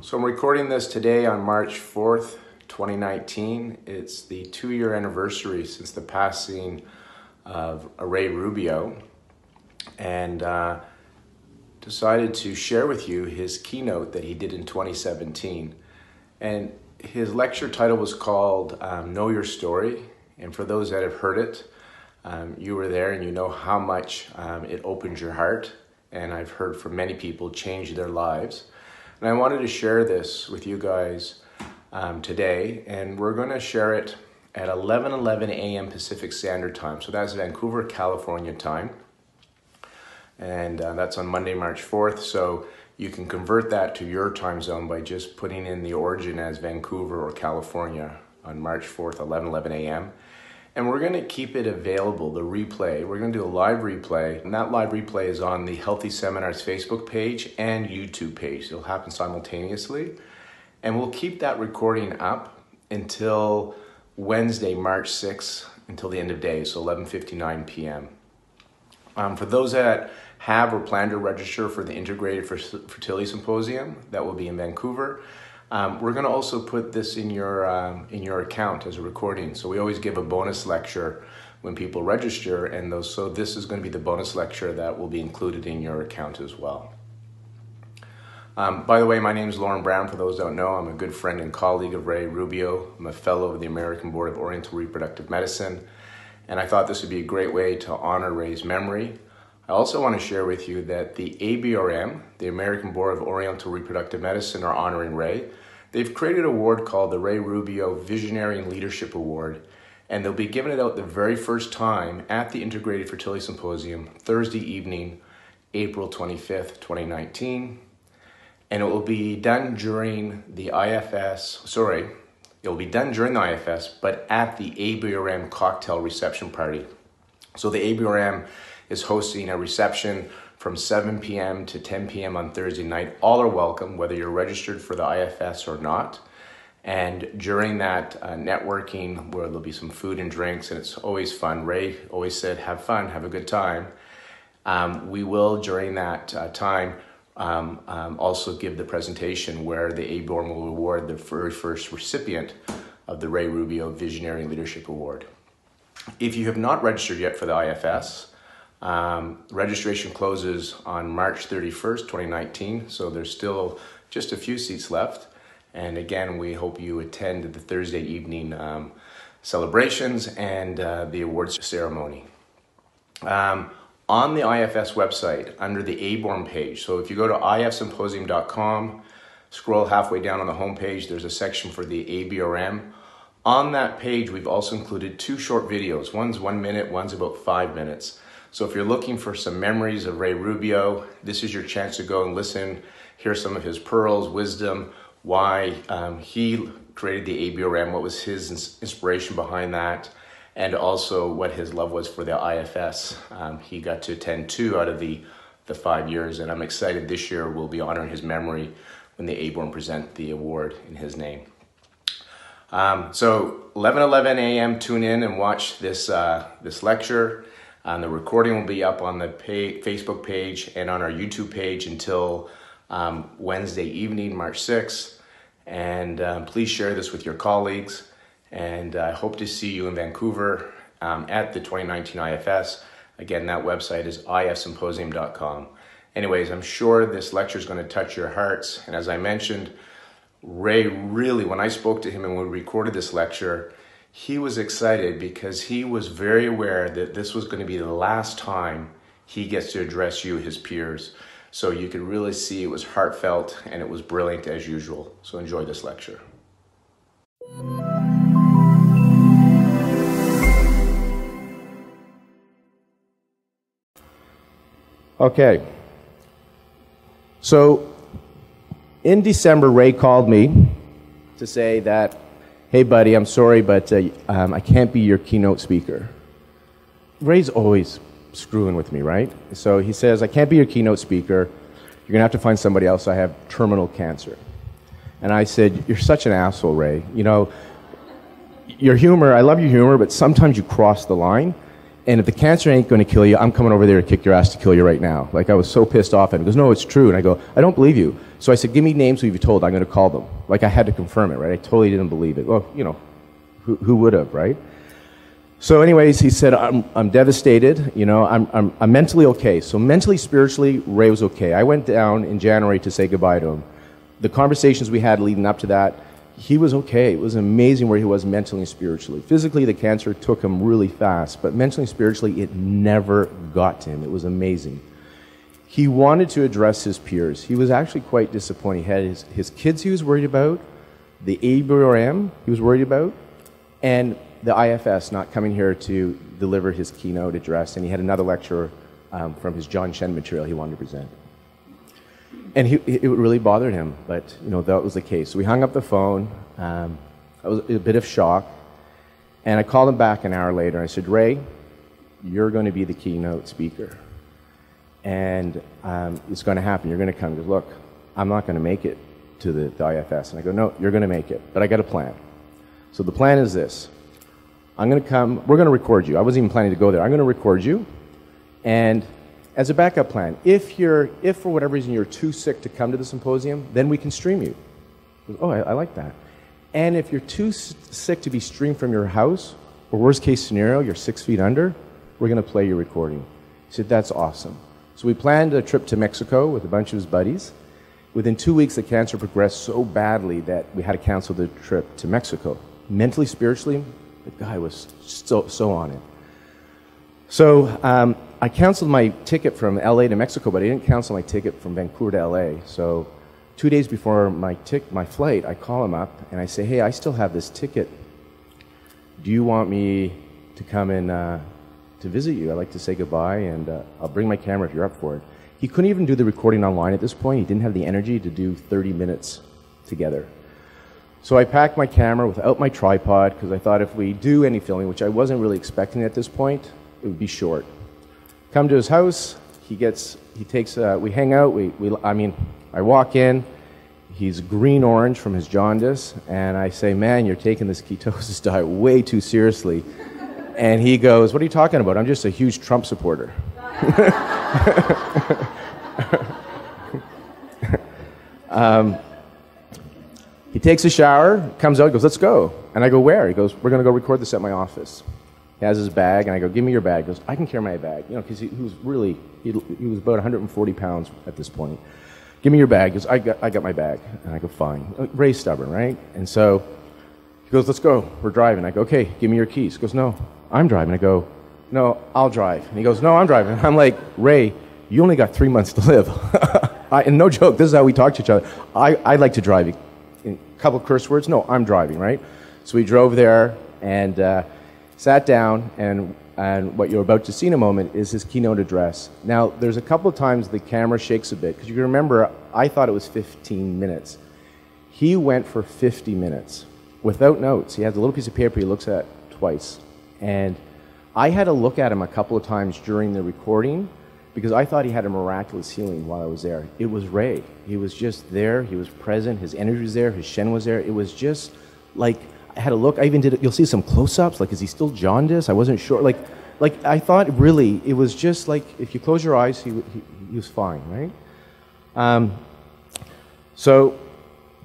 So I'm recording this today on March 4th, 2019. It's the 2-year anniversary since the passing of Rubio, and decided to share with you his keynote that he did in 2017. And his lecture title was called Know Your Story. And for those that have heard it, you were there and you know how much it opened your heart. And I've heard from many people change their lives. And I wanted to share this with you guys today, and we're going to share it at 11:11 a.m. Pacific Standard Time. So that's Vancouver, California time. And that's on Monday, March 4th. So you can convert that to your time zone by just putting in the origin as Vancouver or California on March 4th, 11:11 a.m. And we're going to keep it available, the replay. We're going to do a live replay, and that live replay is on the Healthy Seminars Facebook page and YouTube page. It'll happen simultaneously. And we'll keep that recording up until Wednesday, March 6th, until the end of day, so 11:59 p.m. For those that have or plan to register for the Integrative Fertility Symposium, that will be in Vancouver, we're going to also put this in your account as a recording. So we always give a bonus lecture when people register, and so this is going to be the bonus lecture that will be included in your account as well. By the way, my name is Lauren Brown. For those that don't know, I'm a good friend and colleague of Ray Rubio. I'm a fellow of the American Board of Oriental Reproductive Medicine, and I thought this would be a great way to honor Ray's memory. I also want to share with you that the ABRM, the American Board of Oriental Reproductive Medicine, are honoring Ray. They've created an award called the Ray Rubio Visionary and Leadership Award, and they'll be giving it out the very first time at the Integrative Fertility Symposium, Thursday evening, April 25th, 2019. And it will be done during the IFS, it will be done during the IFS, but at the ABRM cocktail reception party. So the ABRM is hosting a reception from 7 p.m. to 10 p.m. on Thursday night. All are welcome, whether you're registered for the IFS or not. And during that networking, where there'll be some food and drinks, and it's always fun. Ray always said, have fun, have a good time. We will, during that time, also give the presentation where the ABRM will award the very first recipient of the Ray Rubio Visionary Leadership Award. If you have not registered yet for the IFS, registration closes on March 31st, 2019, so there's still just a few seats left. And again, we hope you attend the Thursday evening celebrations and the awards ceremony. On the IFS website, under the ABRM page, so if you go to ifsymposium.com, scroll halfway down on the homepage, there's a section for the ABRM. On that page, we've also included 2 short videos. One's 1 minute, one's about 5 minutes. So if you're looking for some memories of Ray Rubio, this is your chance to go and listen, hear some of his pearls, wisdom, why he created the ABRM, what was his inspiration behind that, and also what his love was for the IFS. He got to attend 2 out of the 5 years, and I'm excited this year we'll be honoring his memory when the ABRM present the award in his name. So 11:11 a.m. tune in and watch this lecture. The recording will be up on the Facebook page and on our YouTube page until Wednesday evening, March 6th. And please share this with your colleagues. And I hope to see you in Vancouver at the 2019 IFS. Again, that website is ifsymposium.com. Anyways, I'm sure this lecture is going to touch your hearts. And as I mentioned, Ray really, when I spoke to him and we recorded this lecture, he was excited because he was very aware that this was going to be the last time he gets to address you, his peers. So you could really see it was heartfelt and it was brilliant as usual. So enjoy this lecture. Okay. So in December, Ray called me to say that, hey buddy, I'm sorry, but I can't be your keynote speaker. Ray's always screwing with me, right? So he says, I can't be your keynote speaker. You're gonna have to find somebody else. I have terminal cancer. And I said, you're such an asshole, Ray. You know, your humor, I love your humor, but sometimes you cross the line. and if the cancer ain't going to kill you, I'm coming over there to kick your ass to kill you right now. Like, I was so pissed off at him. He goes, no, it's true. And I go, I don't believe you. So I said, give me names who you've told. I'm going to call them. Like, I had to confirm it, right? I totally didn't believe it. Well, you know, who would have, right? So anyways, he said, I'm devastated. You know, I'm mentally okay. So mentally, spiritually, Ray was okay. I went down in January to say goodbye to him. The conversations we had leading up to that, he was okay. It was amazing where he was mentally and spiritually. Physically, the cancer took him really fast, but mentally and spiritually, it never got to him. It was amazing. He wanted to address his peers. He was actually quite disappointed. He had his kids he was worried about, the ABRM he was worried about, and the IFS not coming here to deliver his keynote address, and he had another lecture from his John Shen material he wanted to present. And it really bothered him, but you know, that was the case. So we hung up the phone. I was a bit of shock, and I called him back an hour later. I said, Ray, you're going to be the keynote speaker, and it's going to happen. You're going to come. He goes, look, I'm not going to make it to the IFS. And I go, no, you're going to make it, but I got a plan. So the plan is this. I'm going to come. We're going to record you. I wasn't even planning to go there. I'm going to record you, and as a backup plan, if for whatever reason you're too sick to come to the symposium, then we can stream you. Oh, I like that. And if you're too sick to be streamed from your house, or worst case scenario, you're 6 feet under, we're going to play your recording. He said, that's awesome. So we planned a trip to Mexico with a bunch of his buddies. Within 2 weeks, the cancer progressed so badly that we had to cancel the trip to Mexico. Mentally, spiritually, the guy was so on it. So I canceled my ticket from LA to Mexico, but I didn't cancel my ticket from Vancouver to LA. So 2 days before my flight, I call him up and I say, hey, I still have this ticket. Do you want me to come in to visit you? I'd like to say goodbye, and I'll bring my camera if you're up for it. He couldn't even do the recording online at this point. He didn't have the energy to do 30 minutes together. So I packed my camera without my tripod, because I thought if we do any filming, which I wasn't really expecting at this point, it would be short. Come to his house, we hang out, I walk in, he's green-orange from his jaundice, and I say, man, you're taking this ketosis diet way too seriously. And he goes, what are you talking about? I'm just a huge Trump supporter. He takes a shower, comes out, goes, let's go. And I go, where? He goes, we're going to go record this at my office. He has his bag, and I go, give me your bag. He goes, I can carry my bag. You know, because he was about 140 pounds at this point. Give me your bag. He goes, I got my bag. And I go, fine. Ray's stubborn, right? And so he goes, let's go. We're driving. I go, okay, give me your keys. He goes, no, I'm driving. I go, no, I'll drive. And he goes, no, I'm driving. I'm like, Ray, you only got 3 months to live. And no joke, this is how we talk to each other. I like to drive. In a couple curse words, no, I'm driving, right? So we drove there and sat down, and what you're about to see in a moment is his keynote address. Now, there's a couple of times the camera shakes a bit, because you can remember, I thought it was 15 minutes. He went for 50 minutes without notes. He has a little piece of paper he looks at twice. And I had to look at him a couple of times during the recording, because I thought he had a miraculous healing while I was there. It was Ray. He was just there. He was present. His energy was there. His Shen was there. It was just like, I had a look. I even did it. You'll see some close-ups. Like, is he still jaundiced? I wasn't sure. Like I thought really, it was just like, if you close your eyes, he was fine, right? So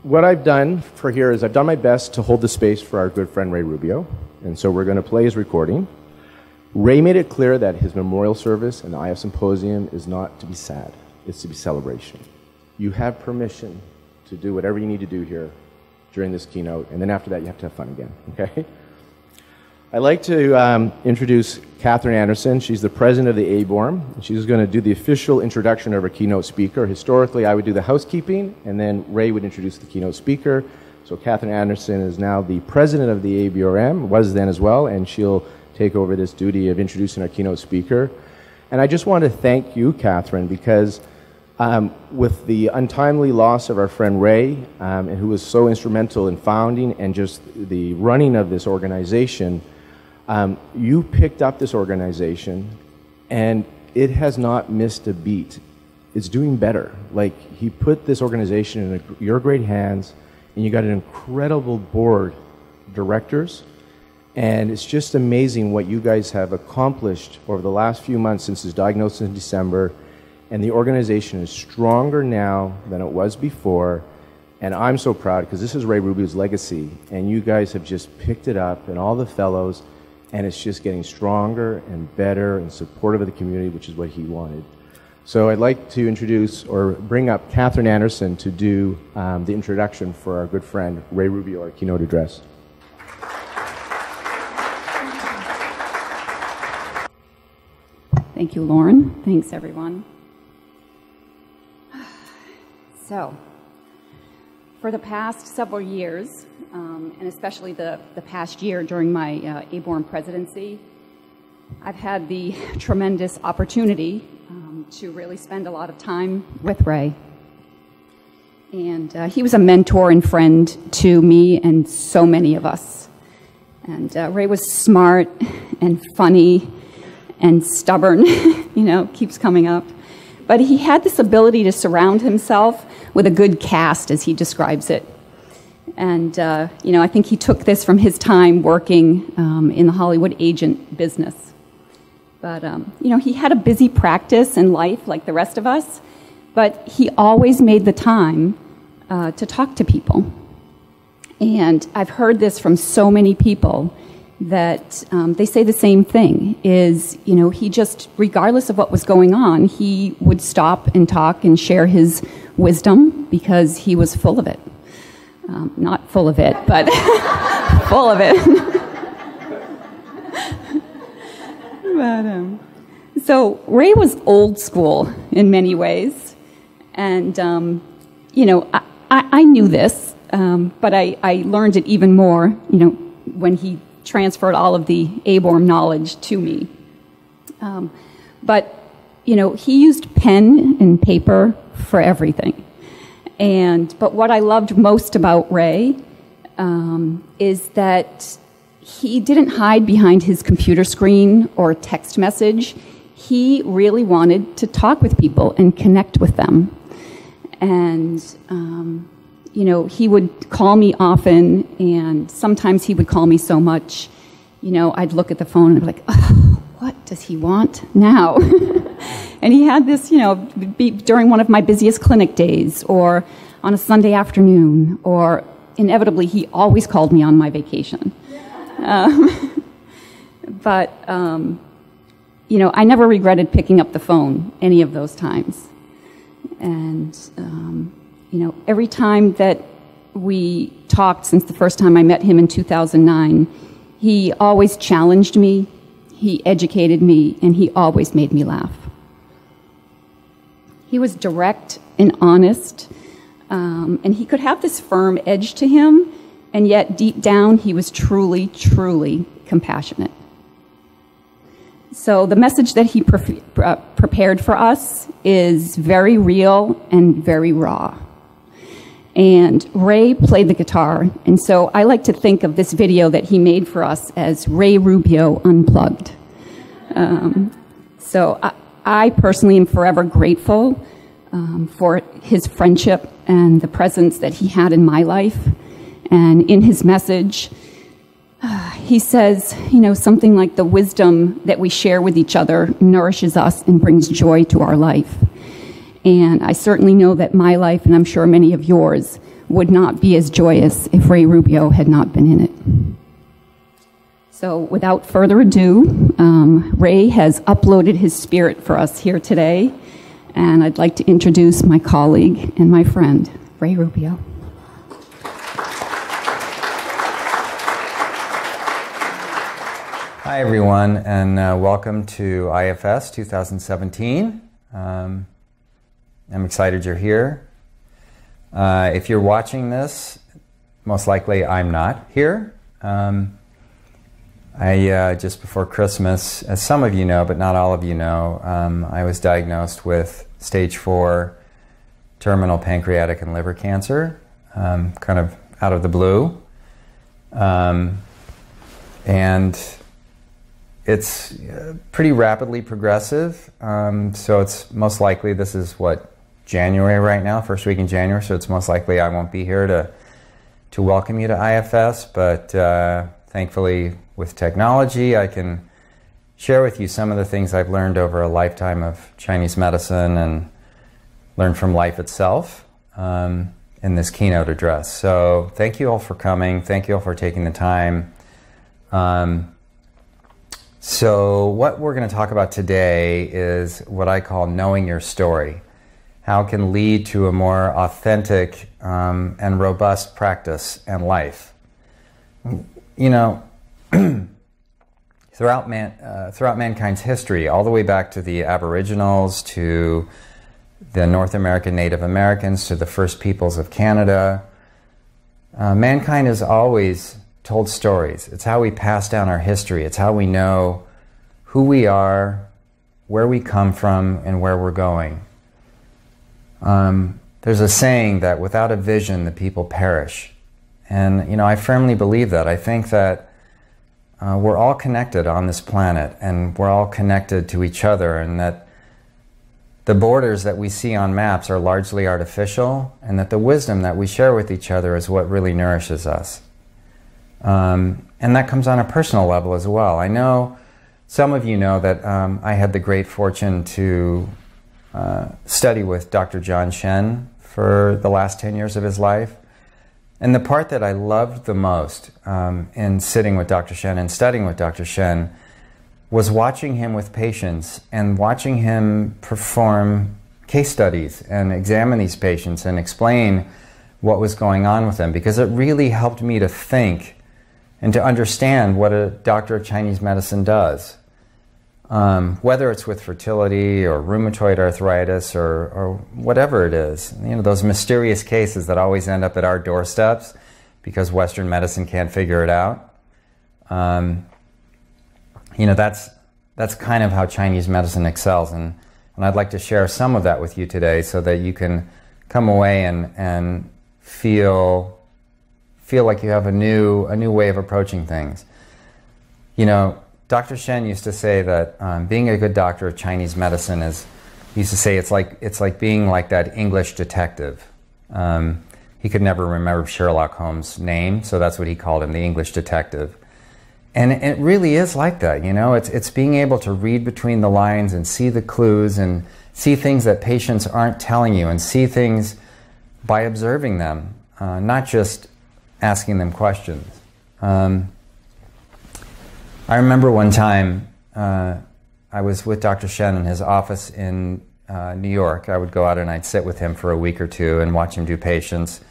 what I've done for here is I've done my best to hold the space for our good friend Ray Rubio. And so we're going to play his recording. Ray made it clear that his memorial service and the IF Symposium is not to be sad. It's to be celebration. You have permission to do whatever you need to do here during this keynote, and then after that you have to have fun again, okay? I'd like to introduce Catherine Anderson. She's the president of the ABORM. She's going to do the official introduction of our keynote speaker. Historically, I would do the housekeeping, and then Ray would introduce the keynote speaker. So Catherine Anderson is now the president of the ABRM, was then as well, and she'll take over this duty of introducing our keynote speaker. And I just want to thank you, Catherine, because with the untimely loss of our friend Ray, and who was so instrumental in founding and just the running of this organization, you picked up this organization, and it has not missed a beat. It's doing better. Like, he put this organization in your great hands, and you got an incredible board of directors And it's just amazing what you guys have accomplished over the last few months since his diagnosis in December. And the organization is stronger now than it was before. And I'm so proud because this is Ray Rubio's legacy. And you guys have just picked it up, and all the fellows, and it's just getting stronger and better and supportive of the community, which is what he wanted. So I'd like to introduce or bring up Catherine Anderson to do the introduction for our good friend Ray Rubio, our keynote address. Thank you, Lauren. Thanks, everyone. So, for the past several years, and especially the past year during my ABORM presidency, I've had the tremendous opportunity to really spend a lot of time with Ray. And he was a mentor and friend to me and so many of us. And Ray was smart and funny and stubborn, you know, keeps coming up. But he had this ability to surround himself with a good cast, as he describes it. And, you know, I think he took this from his time working in the Hollywood agent business. But, you know, he had a busy practice in life like the rest of us, but he always made the time to talk to people. And I've heard this from so many people that they say the same thing, is, you know, he just, regardless of what was going on, he would stop and talk and share his wisdom because he was full of it. Not full of it, but full of it. But, so Ray was old school in many ways. And, you know, I knew this, but I learned it even more, you know, when he transferred all of the ABORM knowledge to me. But, you know, he used pen and paper for everything. But what I loved most about Ray is that he didn't hide behind his computer screen or text message. He really wanted to talk with people and connect with them. And, you know, he would call me often, and sometimes he would call me so much, you know, I'd look at the phone and be like, oh, what does he want now? And he had this, you know, be during one of my busiest clinic days, or on a Sunday afternoon, or inevitably he always called me on my vacation. But, you know, I never regretted picking up the phone any of those times. And, you know, every time that we talked since the first time I met him in 2009, he always challenged me, he educated me, and he always made me laugh. He was direct and honest, and he could have this firm edge to him, and yet deep down he was truly, truly compassionate. So the message that he prepared for us is very real and very raw. And Ray played the guitar, and so I like to think of this video that he made for us as Ray Rubio Unplugged. So I personally am forever grateful for his friendship and the presence that he had in my life. And in his message, he says, you know, something like, the wisdom that we share with each other nourishes us and brings joy to our life. And I certainly know that my life, and I'm sure many of yours, would not be as joyous if Ray Rubio had not been in it. So without further ado, Ray has uploaded his spirit for us here today, and I'd like to introduce my colleague and my friend, Ray Rubio. Hi, everyone, and welcome to IFS 2017. I'm excited you're here. If you're watching this, most likely I'm not here. Just before Christmas, as some of you know, but not all of you know, I was diagnosed with stage 4 terminal pancreatic and liver cancer, kind of out of the blue. And it's pretty rapidly progressive, so it's most likely, this is what, January right now, first week in January, so it's most likely I won't be here to welcome you to IFS, but thankfully with technology. I can share with you some of the things I've learned over a lifetime of Chinese medicine and learned from life itself in this keynote address. So thank you all for coming. Thank you all for taking the time. So what we're going to talk about today is what I call knowing your story. How it can lead to a more authentic and robust practice and life. You know, throughout mankind's history, all the way back to the Aboriginals, to the North American Native Americans, to the first peoples of Canada, mankind has always told stories. It's how we pass down our history. It's how we know who we are, where we come from, and where we're going. There's a saying that without a vision, the people perish. And, you know, I firmly believe that. I think that we're all connected on this planet, and we're all connected to each other, and that the borders that we see on maps are largely artificial, and that the wisdom that we share with each other is what really nourishes us. And that comes on a personal level as well. I know some of you know that I had the great fortune to study with Dr. John Shen for the last 10 years of his life. And the part that I loved the most in sitting with Dr. Shen and studying with Dr. Shen was watching him with patients and watching him perform case studies and examine these patients and explain what was going on with them, because it really helped me to think and to understand what a doctor of Chinese medicine does. Whether it's with fertility or rheumatoid arthritis or whatever it is, you know, those mysterious cases that always end up at our doorsteps because Western medicine can't figure it out. You know, that's kind of how Chinese medicine excels, and I'd like to share some of that with you today so that you can come away and feel like you have a new way of approaching things. You know, Dr. Shen used to say that being a good doctor of Chinese medicine is, he used to say it's like being like that English detective. He could never remember Sherlock Holmes' name, so that's what he called him, the English detective. And it really is like that, you know. It's being able to read between the lines and see the clues and see things that patients aren't telling you, and see things by observing them, not just asking them questions. I remember one time I was with Dr. Shen in his office in New York. I would go out and I'd sit with him for a week or two and watch him do patients,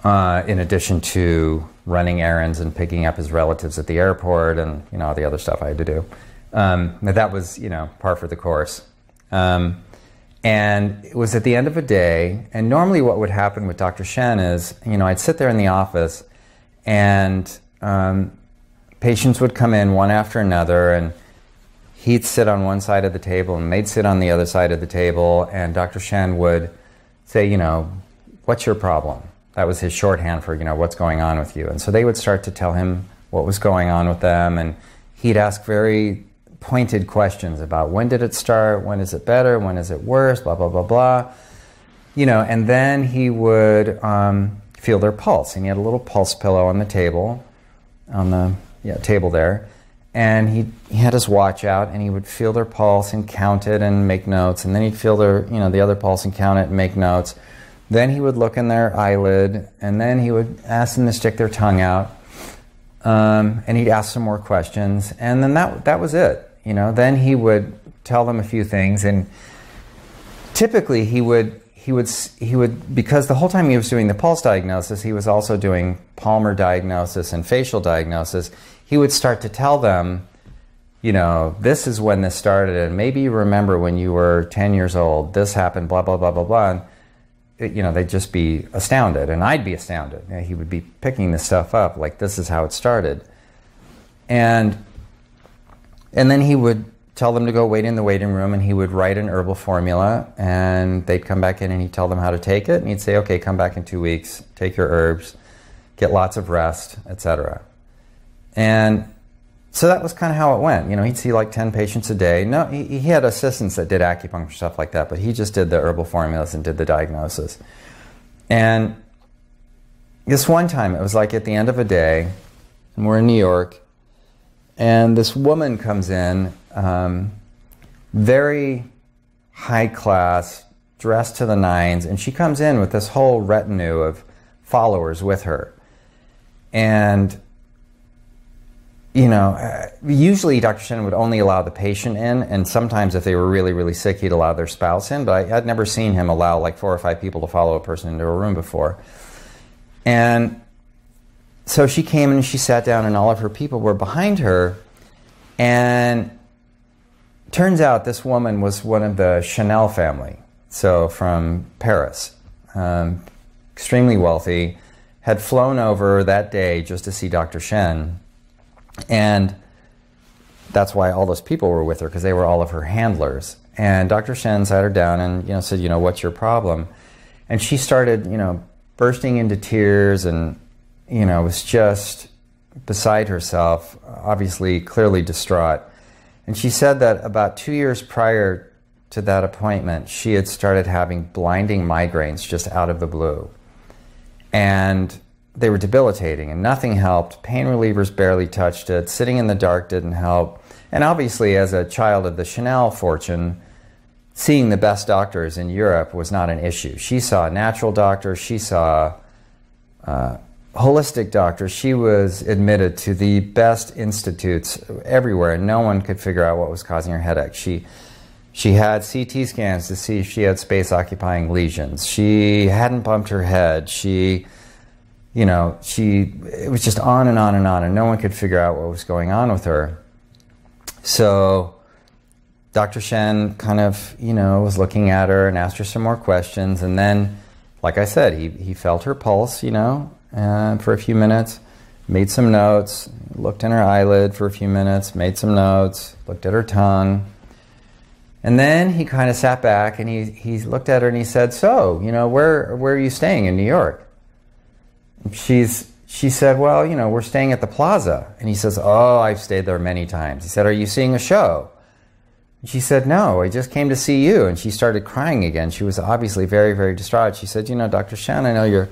in addition to running errands and picking up his relatives at the airport and, you know, all the other stuff I had to do. But that was, you know, par for the course. And it was at the end of a day, and normally what would happen with Dr. Shen is, you know, I'd sit there in the office and patients would come in one after another, and he'd sit on one side of the table and they'd sit on the other side of the table, and Dr. Shen would say, you know, what's your problem? That was his shorthand for, you know, what's going on with you. And so they would start to tell him what was going on with them, and he'd ask very pointed questions about when did it start, when is it better, when is it worse, blah, blah, blah, blah. You know, and then he would feel their pulse, and he had a little pulse pillow on the table, on the table there, and he had his watch out, and he would feel their pulse and count it and make notes, and then he'd feel their, you know, the other pulse and count it and make notes. Then he would look in their eyelid, and then he would ask them to stick their tongue out, and he'd ask some more questions, and then that was it. You know, then he would tell them a few things, and typically he would, because the whole time he was doing the pulse diagnosis, he was also doing Palmer diagnosis and facial diagnosis. He would start to tell them, you know, this is when this started, and maybe you remember when you were 10 years old, this happened, blah, blah, blah, blah, blah. And you know, they'd just be astounded, and I'd be astounded. You know, he would be picking this stuff up, like this is how it started. And then he would tell them to go wait in the waiting room, and he would write an herbal formula, and they'd come back in and he'd tell them how to take it, and he'd say, okay, come back in 2 weeks, take your herbs, get lots of rest, etc. And so that was kind of how it went. You know, he'd see like 10 patients a day. No, he had assistants that did acupuncture, stuff like that, but he just did the herbal formulas and did the diagnosis. And this one time, it was like at the end of a day, and we're in New York, and this woman comes in, very high class, dressed to the nines, and she comes in with this whole retinue of followers with her. And, you know, usually Dr. Shen would only allow the patient in, and sometimes if they were really, really sick, he'd allow their spouse in, but I'd never seen him allow like 4 or 5 people to follow a person into a room before. And so she came and she sat down, and all of her people were behind her, and turns out this woman was one of the Chanel family, so from Paris, extremely wealthy, had flown over that day just to see Dr. Shen, and that's why all those people were with her, because they were all of her handlers. And Dr. Shen sat her down and said, what's your problem? And she started, bursting into tears, and was just beside herself, obviously clearly distraught. And she said that about 2 years prior to that appointment, she had started having blinding migraines just out of the blue. And they were debilitating, and nothing helped. Pain relievers barely touched it. Sitting in the dark didn't help. And obviously, as a child of the Chanel fortune, seeing the best doctors in Europe was not an issue. She saw natural doctors. She saw holistic doctors. She was admitted to the best institutes everywhere, and no one could figure out what was causing her headache. She had CT scans to see if she had space-occupying lesions. She hadn't bumped her head. It was just on and on and on, and no one could figure out what was going on with her. So Dr. Shen kind of, was looking at her and asked her some more questions, and then, like I said, he felt her pulse, for a few minutes, made some notes, looked in her eyelid for a few minutes, made some notes, looked at her tongue. And then he kind of sat back and he looked at her and he said, so, where are you staying in New York? And she said, well, we're staying at the Plaza. And he says, oh, I've stayed there many times. He said, are you seeing a show? And she said, no, I just came to see you. And she started crying again. She was obviously very, very distraught. She said, Dr. Shen, I know you're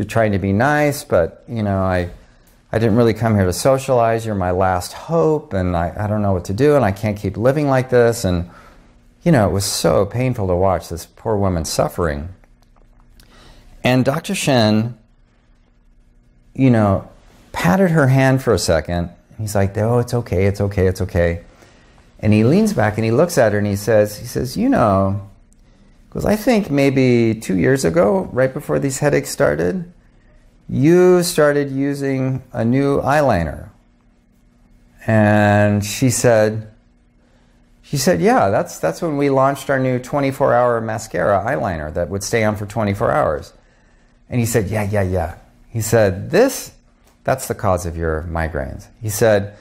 trying to be nice, but, I didn't really come here to socialize. You're my last hope, and I don't know what to do, and I can't keep living like this. And, it was so painful to watch this poor woman suffering. And Dr. Shen, patted her hand for a second. He's like, oh, it's okay, it's okay, it's okay. And he leans back and he looks at her and he says, because I think maybe 2 years ago, right before these headaches started, you started using a new eyeliner. And she said, yeah, that's when we launched our new 24-hour mascara eyeliner that would stay on for 24 hours. And he said, yeah. He said, that's the cause of your migraines. He said,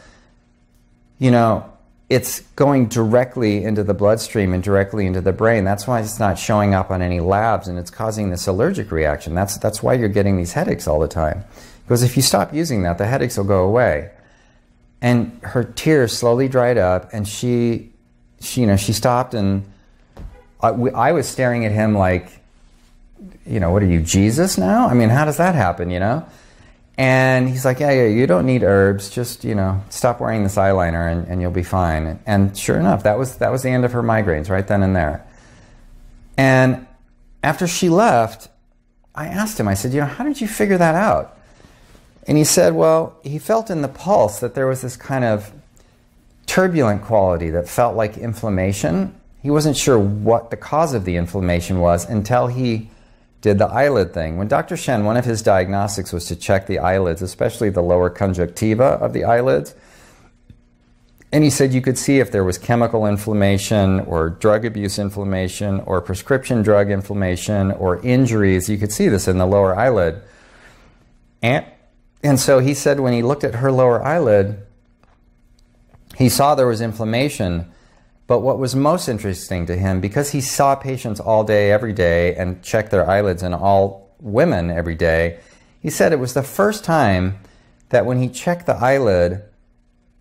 it's going directly into the bloodstream and directly into the brain. That's why it's not showing up on any labs, and it's causing this allergic reaction. That's why you're getting these headaches all the time. Because if you stop using that, the headaches will go away. And her tears slowly dried up, and she stopped, and I was staring at him like, what are you, Jesus now? I mean, how does that happen, And he's like, yeah, you don't need herbs. Just, stop wearing this eyeliner and you'll be fine. And sure enough, that was the end of her migraines right then and there. And after she left, I asked him, I said, how did you figure that out? And he said, well, he felt in the pulse that there was this kind of turbulent quality that felt like inflammation. He wasn't sure what the cause of the inflammation was until he did the eyelid thing. When Dr. Shen, one of his diagnostics was to check the eyelids, especially the lower conjunctiva of the eyelids. And he said you could see if there was chemical inflammation or drug abuse inflammation or prescription drug inflammation or injuries. You could see this in the lower eyelid. And so he said when he looked at her lower eyelid, he saw there was inflammation. But what was most interesting to him, because he saw patients all day, every day, and checked their eyelids in all women every day, he said it was the first time that when he checked the eyelid,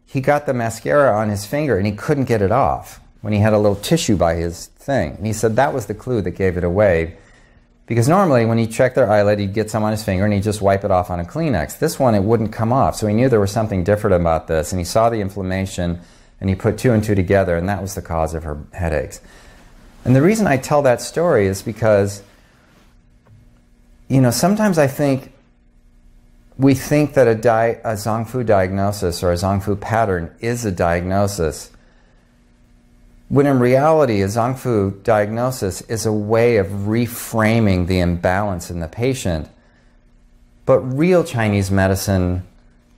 he got the mascara on his finger and he couldn't get it off when he had a little tissue by his thing. And he said that was the clue that gave it away. Because normally when he'd check their eyelid, he'd get some on his finger and he'd just wipe it off on a Kleenex. This one, it wouldn't come off. So he knew there was something different about this, and he saw the inflammation, and he put 2 and 2 together, and that was the cause of her headaches. And the reason I tell that story is because, you know, sometimes I think we think that a Zongfu diagnosis or a Zongfu pattern is a diagnosis, when in reality, a Zongfu diagnosis is a way of reframing the imbalance in the patient. But real Chinese medicine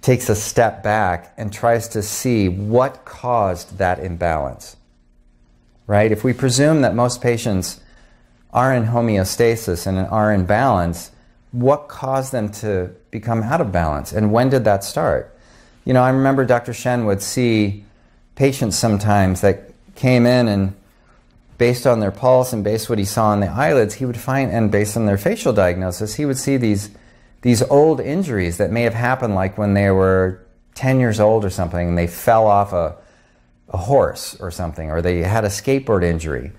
takes a step back and tries to see what caused that imbalance, right? If we presume that most patients are in homeostasis and are in balance, what caused them to become out of balance, and when did that start? You know, I remember Dr. Shen would see patients sometimes that came in, and based on their pulse and based on what he saw on the eyelids, he would find, and based on their facial diagnosis, he would see these old injuries that may have happened like when they were 10 years old or something, and they fell off a horse or something, or they had a skateboard injury.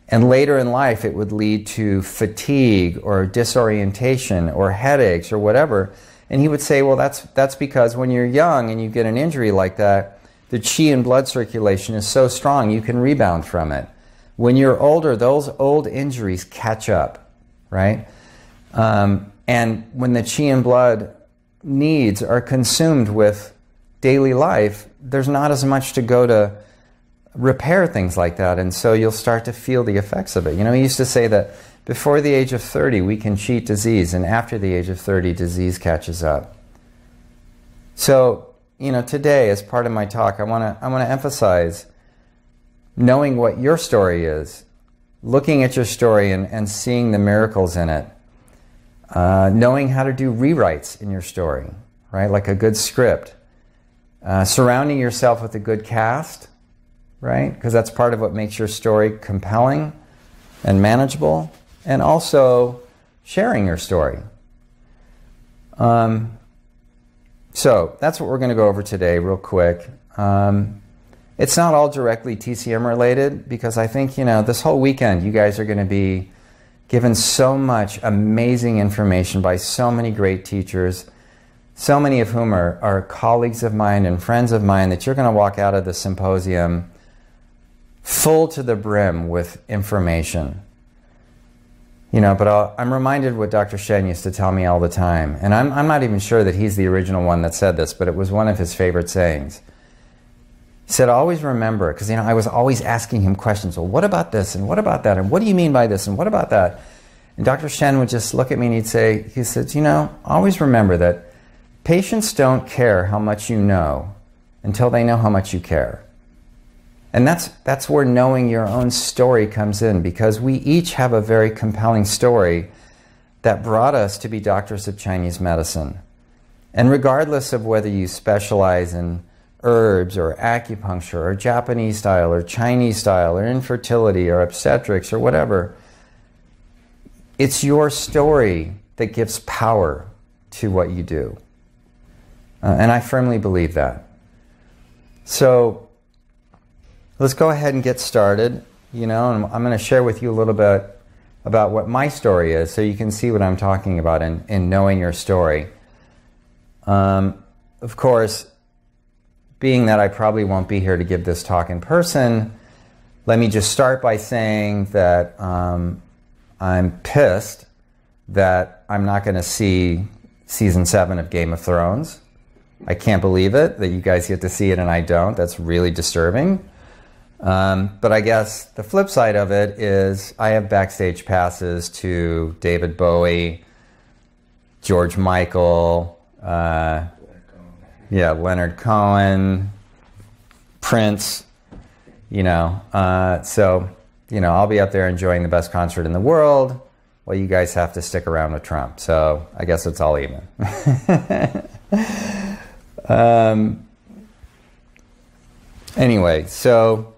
And later in life, it would lead to fatigue or disorientation or headaches or whatever. And he would say, well, that's because when you're young and you get an injury like that, the qi and blood circulation is so strong you can rebound from it. When you're older, those old injuries catch up, right? And when the qi and blood needs are consumed with daily life, there's not as much to go to repair things like that, and so you'll start to feel the effects of it. You know, he used to say that before the age of 30, we can cheat disease, and after the age of 30, disease catches up. So, you know, today, as part of my talk, I want to emphasize knowing what your story is, looking at your story and seeing the miracles in it, knowing how to do rewrites in your story, right, like a good script, surrounding yourself with a good cast, right, because that's part of what makes your story compelling and manageable, and also sharing your story. So that's what we're going to go over today real quick. It's not all directly TCM related, because I think, you know, this whole weekend you guys are going to be given so much amazing information by so many great teachers, so many of whom are colleagues of mine and friends of mine, that you're going to walk out of the symposium full to the brim with information. You know, but I'm reminded what Dr. Shen used to tell me all the time, and I'm not even sure that he's the original one that said this, but it was one of his favorite sayings. He said, always remember, because, you know, I was always asking him questions, well, what about this, and what about that, and what do you mean by this, and what about that? And Dr. Shen would just look at me and he said, you know, always remember that patients don't care how much you know until they know how much you care. And that's where knowing your own story comes in, because we each have a very compelling story that brought us to be doctors of Chinese medicine. And regardless of whether you specialize in herbs or acupuncture or Japanese style or Chinese style or infertility or obstetrics or whatever, it's your story that gives power to what you do. And I firmly believe that. So let's go ahead and get started, you know, and I'm going to share with you a little bit about what my story is, so you can see what I'm talking about in knowing your story. Of course, being that I probably won't be here to give this talk in person, let me just start by saying that I'm pissed that I'm not going to see season 7 of Game of Thrones. I can't believe it, that you guys get to see it and I don't. That's really disturbing. But I guess the flip side of it is I have backstage passes to David Bowie, George Michael, Leonard Cohen, Prince, you know. So, you know, I'll be up there enjoying the best concert in the world while you guys have to stick around with Trump. So I guess it's all even. Anyway, so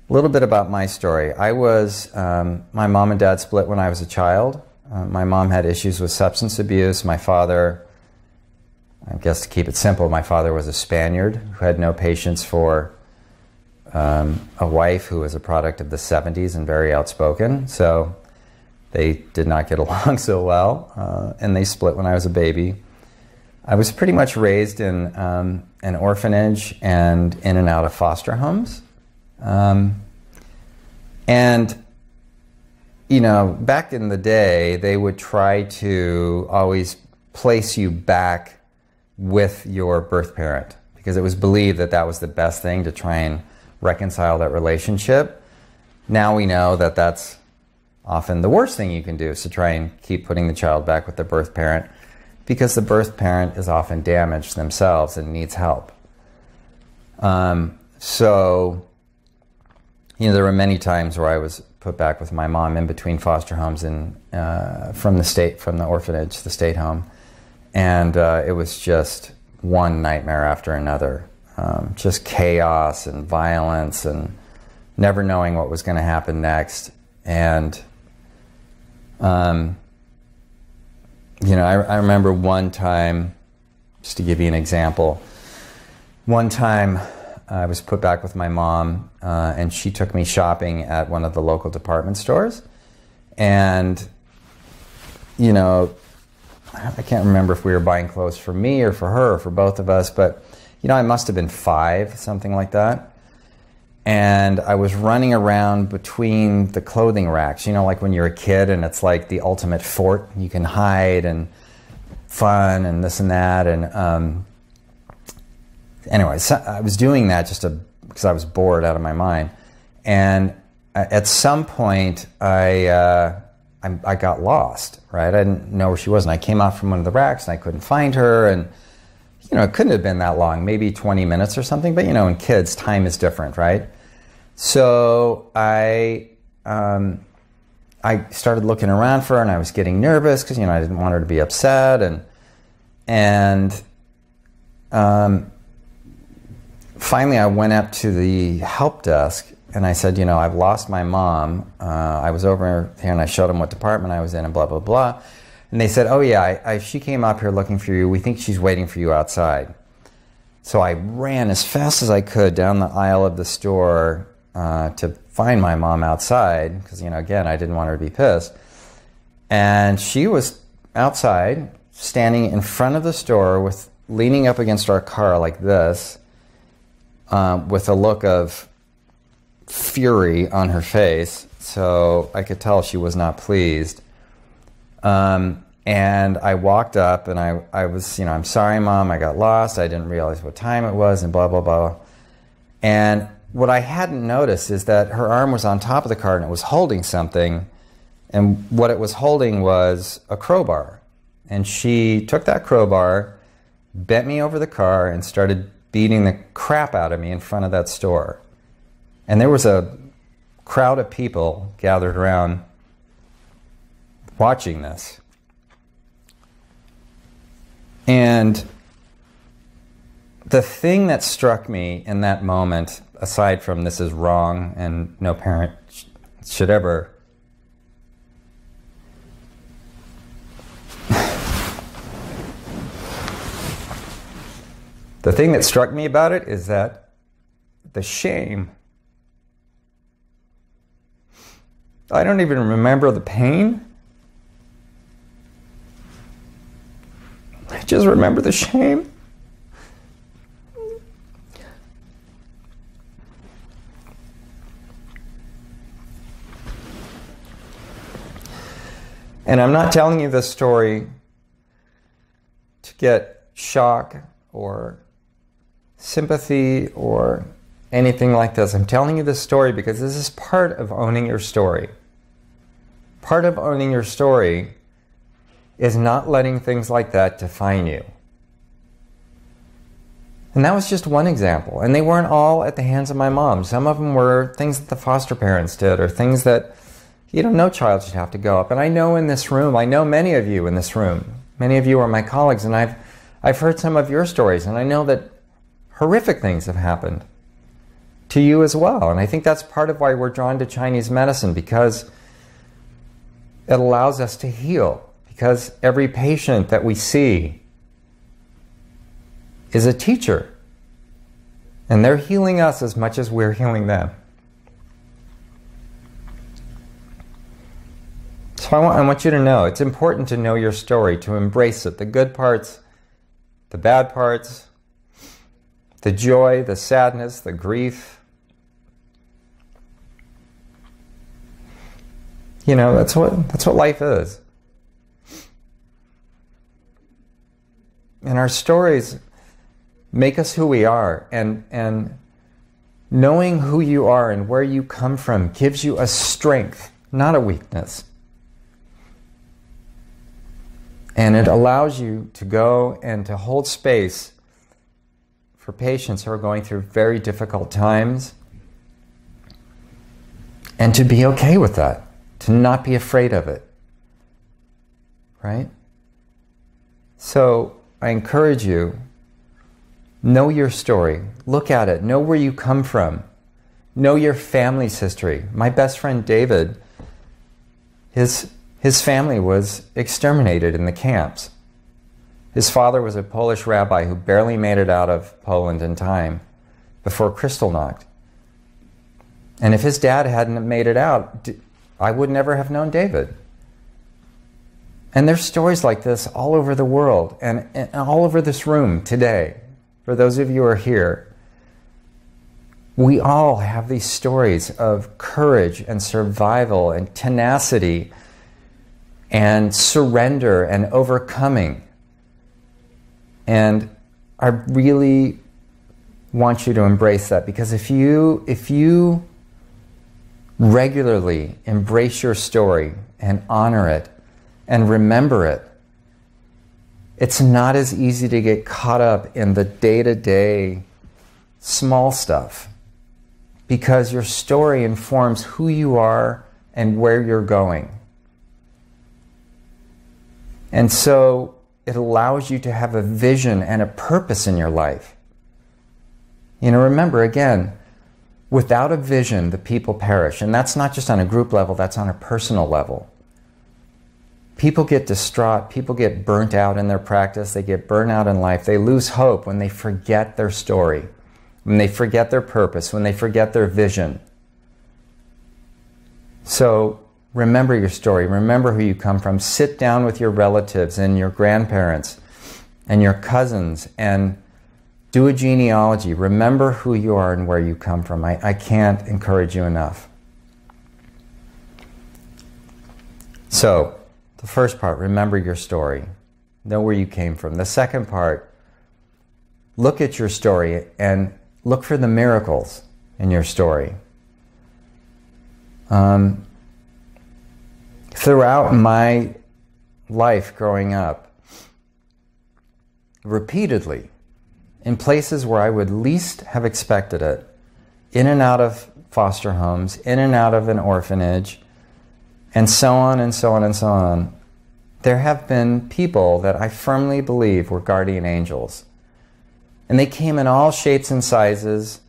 a little bit about my story. I was, my mom and dad split when I was a child. My mom had issues with substance abuse. My father, I guess to keep it simple, my father was a Spaniard who had no patience for a wife who was a product of the 70s and very outspoken, so they did not get along so well, and they split when I was a baby. I was pretty much raised in an orphanage and in and out of foster homes. And, you know, back in the day, they would try to always place you back with your birth parent because it was believed that that was the best thing to try and reconcile that relationship. Now we know that that's often the worst thing you can do, is to try and keep putting the child back with the birth parent, because the birth parent is often damaged themselves and needs help. So, you know, there were many times where I was put back with my mom in between foster homes and from the orphanage, the state home, and it was just one nightmare after another, just chaos and violence and never knowing what was going to happen next. And you know, I remember one time, just to give you an example, one time I was put back with my mom, and she took me shopping at one of the local department stores. And, you know, I can't remember if we were buying clothes for me or for her or for both of us, but, you know, I must have been 5, something like that. And I was running around between the clothing racks, you know, like when you're a kid and it's like the ultimate fort. You can hide and fun and this and that. And anyway, so I was doing that just because I was bored out of my mind. And at some point, I got lost, right? I didn't know where she was. And I came out from one of the racks and I couldn't find her. And, you know, it couldn't have been that long, maybe 20 minutes or something. But, you know, in kids, time is different, right? So I started looking around for her, and I was getting nervous because, you know, I didn't want her to be upset. And finally I went up to the help desk and I said, you know, I've lost my mom. I was over here and I showed them what department I was in and blah, blah, blah. And they said, oh yeah, she came up here looking for you. We think she's waiting for you outside. So I ran as fast as I could down the aisle of the store to find my mom outside, because, you know, again, I didn't want her to be pissed. And she was outside, standing in front of the store, leaning up against our car like this, with a look of fury on her face. So I could tell she was not pleased. And I walked up and I was, you know, I'm sorry, Mom, I got lost. I didn't realize what time it was and blah, blah, blah. And what I hadn't noticed is that her arm was on top of the car and it was holding something. And what it was holding was a crowbar. And she took that crowbar, bent me over the car, and started beating the crap out of me in front of that store. And there was a crowd of people gathered around watching this. And the thing that struck me in that moment, aside from this is wrong and no parent should ever the thing that struck me about it is that the shame. I don't even remember the pain. I just remember the shame. And I'm not telling you this story to get shock or sympathy or anything like this. I'm telling you this story because this is part of owning your story. Part of owning your story is not letting things like that define you. And that was just one example. And they weren't all at the hands of my mom. Some of them were things that the foster parents did, or things that, you know, no child should have to go up. And I know in this room, I know many of you in this room, many of you are my colleagues, and I've heard some of your stories, and I know that horrific things have happened to you as well. And I think that's part of why we're drawn to Chinese medicine, because it allows us to heal. Because every patient that we see is a teacher. And they're healing us as much as we're healing them. So I want you to know, it's important to know your story, to embrace it, the good parts, the bad parts, the joy, the sadness, the grief. You know, that's what life is. And our stories make us who we are, and knowing who you are and where you come from gives you a strength, not a weakness. And it allows you to go and to hold space for patients who are going through very difficult times, and to be okay with that, to not be afraid of it, right? So I encourage you, know your story, look at it, know where you come from, know your family's history. My best friend David, his family was exterminated in the camps. His father was a Polish rabbi who barely made it out of Poland in time before Kristallnacht. And if his dad hadn't made it out, I would never have known David. And there's stories like this all over the world and all over this room today. For those of you who are here, we all have these stories of courage and survival and tenacity and surrender and overcoming. And I really want you to embrace that, because if you regularly embrace your story and honor it and remember it, it's not as easy to get caught up in the day-to-day small stuff, because your story informs who you are and where you're going. And so it allows you to have a vision and a purpose in your life. You know, remember, again, without a vision, the people perish. And that's not just on a group level, that's on a personal level. People get distraught, people get burnt out in their practice, they get burnt out in life, they lose hope when they forget their story, when they forget their purpose, when they forget their vision. So remember your story, remember who you come from, sit down with your relatives and your grandparents and your cousins and do a genealogy. Remember who you are and where you come from. I can't encourage you enough. So, the first part, remember your story. Know where you came from. The second part, look at your story and look for the miracles in your story. Throughout my life growing up, repeatedly, in places where I would least have expected it, in and out of foster homes, in and out of an orphanage, and so on and so on and so on, there have been people that I firmly believe were guardian angels. And they came in all shapes and sizes,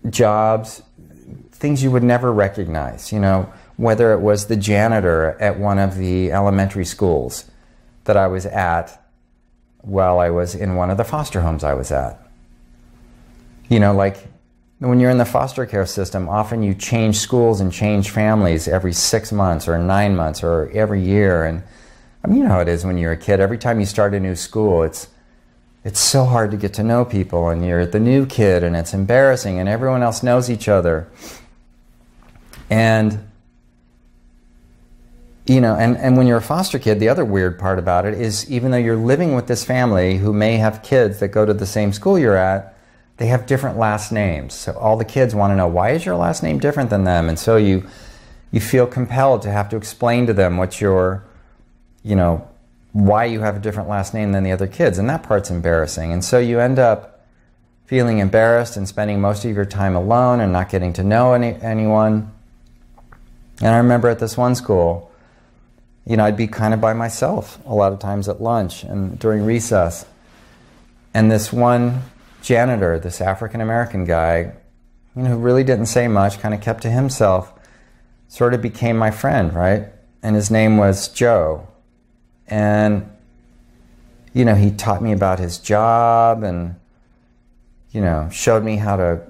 jobs, things you would never recognize, you know, whether it was the janitor at one of the elementary schools that I was at while I was in one of the foster homes I was at. You know, like when you're in the foster care system, often you change schools and change families every 6 months or 9 months or every year. And I mean, you know how it is when you're a kid. Every time you start a new school, it's so hard to get to know people, and you're the new kid, and it's embarrassing, and everyone else knows each other. And you know, and when you're a foster kid, the other weird part about it is, even though you're living with this family who may have kids that go to the same school you're at, they have different last names. So all the kids want to know, why is your last name different than them? And so you feel compelled to have to explain to them what your, you know, why you have a different last name than the other kids. And that part's embarrassing. And so you end up feeling embarrassed and spending most of your time alone and not getting to know anyone. And I remember at this one school, you know, I'd be kind of by myself a lot of times at lunch and during recess. And this one janitor, this African-American guy, you know, who really didn't say much, kind of kept to himself, sort of became my friend, right? And his name was Joe. And, you know, he taught me about his job, and, showed me how to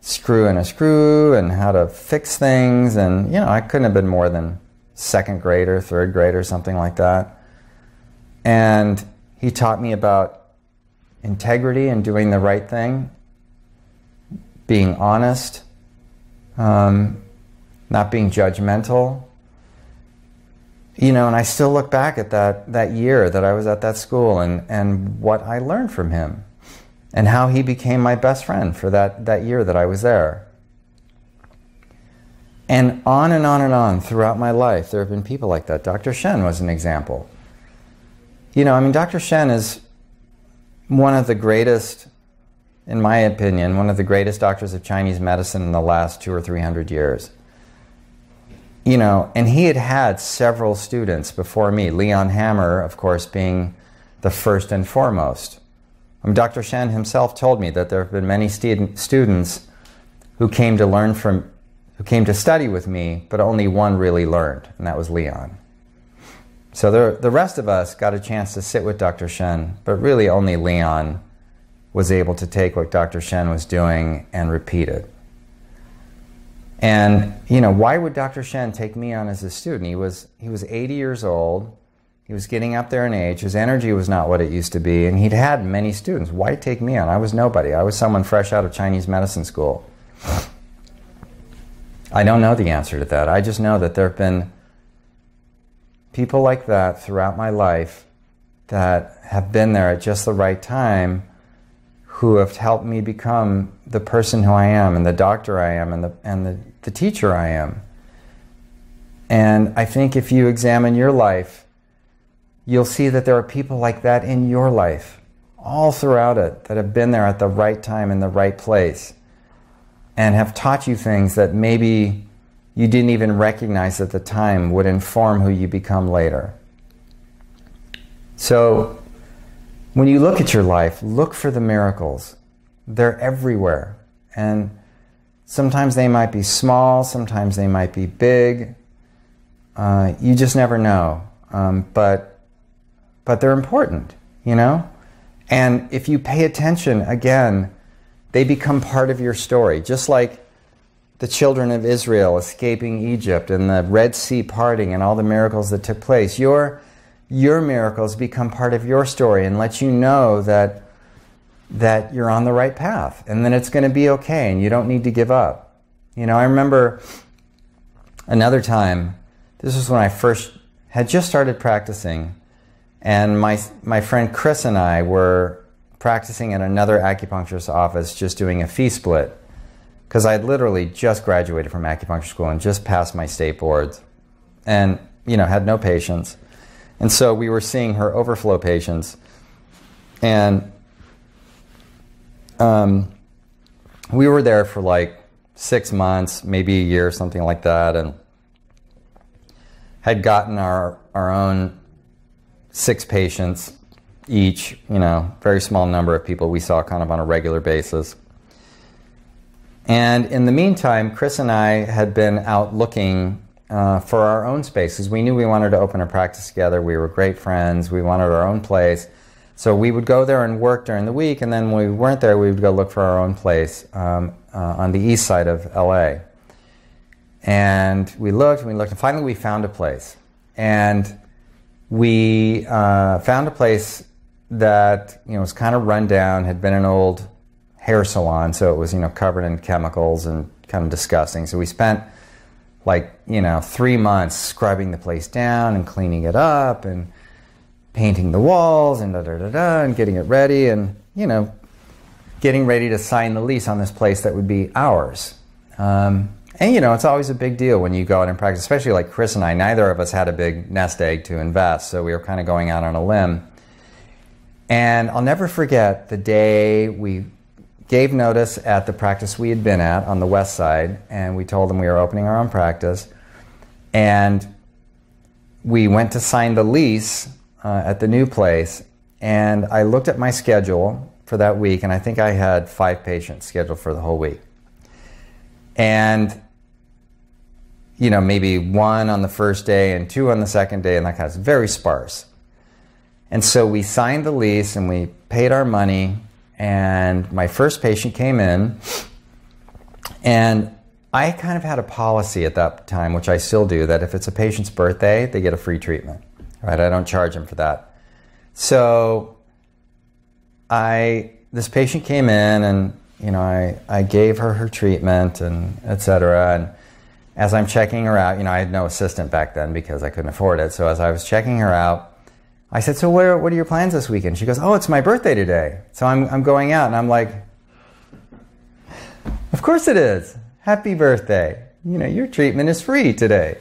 screw in a screw and how to fix things. And, I couldn't have been more than second grade or third grade or something like that. And he taught me about integrity and doing the right thing, being honest, not being judgmental. And I still look back at that year that I was at that school and what I learned from him and how he became my best friend for that year that I was there. And on and on and on throughout my life, there have been people like that. Dr. Shen was an example. Dr. Shen is one of the greatest, in my opinion, one of the greatest doctors of Chinese medicine in the last 200 or 300 years. And he had several students before me, Leon Hammer, of course, being the first and foremost. Dr. Shen himself told me that there have been many students who came to study with me, but only one really learned, and that was Leon. So the rest of us got a chance to sit with Dr. Shen, but really only Leon was able to take what Dr. Shen was doing and repeat it. And, why would Dr. Shen take me on as a student? He was 80 years old. He was getting up there in age. His energy was not what it used to be, and he'd had many students. Why take me on? I was nobody. I was someone fresh out of Chinese medicine school. I don't know the answer to that. I just know that there have been people like that throughout my life that have been there at just the right time, who have helped me become the person who I am, and the doctor I am, and the teacher I am. And I think if you examine your life, you'll see that there are people like that in your life, all throughout it, that have been there at the right time in the right place, and have taught you things that maybe you didn't even recognize at the time would inform who you become later. So, when you look at your life, look for the miracles. They're everywhere. And sometimes they might be small, sometimes they might be big. You just never know. But they're important, And if you pay attention, again, they become part of your story. Just like the children of Israel escaping Egypt and the Red Sea parting and all the miracles that took place. Your miracles become part of your story and let you know that you're on the right path and then it's going to be okay and you don't need to give up. I remember another time, this was when I first had just started practicing, and my friend Chris and I were practicing at another acupuncturist's office just doing a fee split, because I had literally just graduated from acupuncture school and just passed my state boards and had no patients. And so we were seeing her overflow patients, and we were there for like 6 months, maybe a year, something like that, and had gotten our own 6 patients each, very small number of people we saw kind of on a regular basis. And in the meantime, Chris and I had been out looking for our own spaces. We knew we wanted to open a practice together. We were great friends. We wanted our own place. So we would go there and work during the week, and then when we weren't there, we would go look for our own place on the east side of LA. And we looked, and finally we found a place. And we found a place that was kind of run down, had been an old hair salon, so it was covered in chemicals and kind of disgusting. So we spent 3 months scrubbing the place down and cleaning it up and painting the walls and and getting it ready and getting ready to sign the lease on this place that would be ours. And it's always a big deal when you go out and practice, especially like Chris and I. Neither of us had a big nest egg to invest, so we were kind of going out on a limb. And I'll never forget the day we gave notice at the practice we had been at on the west side, and we told them we were opening our own practice. And we went to sign the lease at the new place, and I looked at my schedule for that week, and I think I had 5 patients scheduled for the whole week. And maybe 1 on the first day and 2 on the second day, and that kind of very sparse. And so we signed the lease and we paid our money, and my first patient came in, and I kind of had a policy at that time, which I still do, that if it's a patient's birthday, they get a free treatment, right? I don't charge them for that. So this patient came in, and I gave her treatment and et cetera. And as I'm checking her out, I had no assistant back then because I couldn't afford it. So as I was checking her out, I said, so what are your plans this weekend? She goes, oh, it's my birthday today. So I'm going out, and I'm like, of course it is. Happy birthday. Your treatment is free today.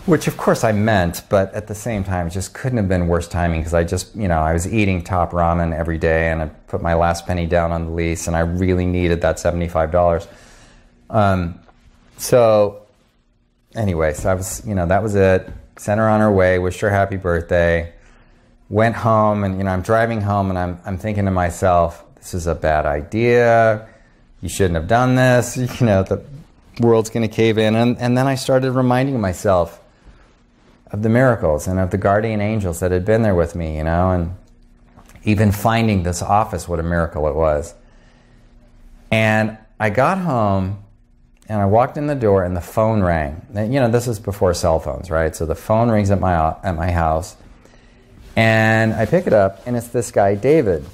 Which of course I meant, but at the same time, it just couldn't have been worse timing because I was eating top ramen every day, and I put my last penny down on the lease, and I really needed that $75. So anyway, so I was, that was it. Sent her on her way, wished her happy birthday, went home, and I'm driving home, and I'm thinking to myself, this is a bad idea. You shouldn't have done this. The world's going to cave in. And then I started reminding myself of the miracles and of the guardian angels that had been there with me, and even finding this office, what a miracle it was. And I got home, and I walked in the door, and the phone rang. And, this is before cell phones, right? So the phone rings at my house, and I pick it up, and it's this guy, David.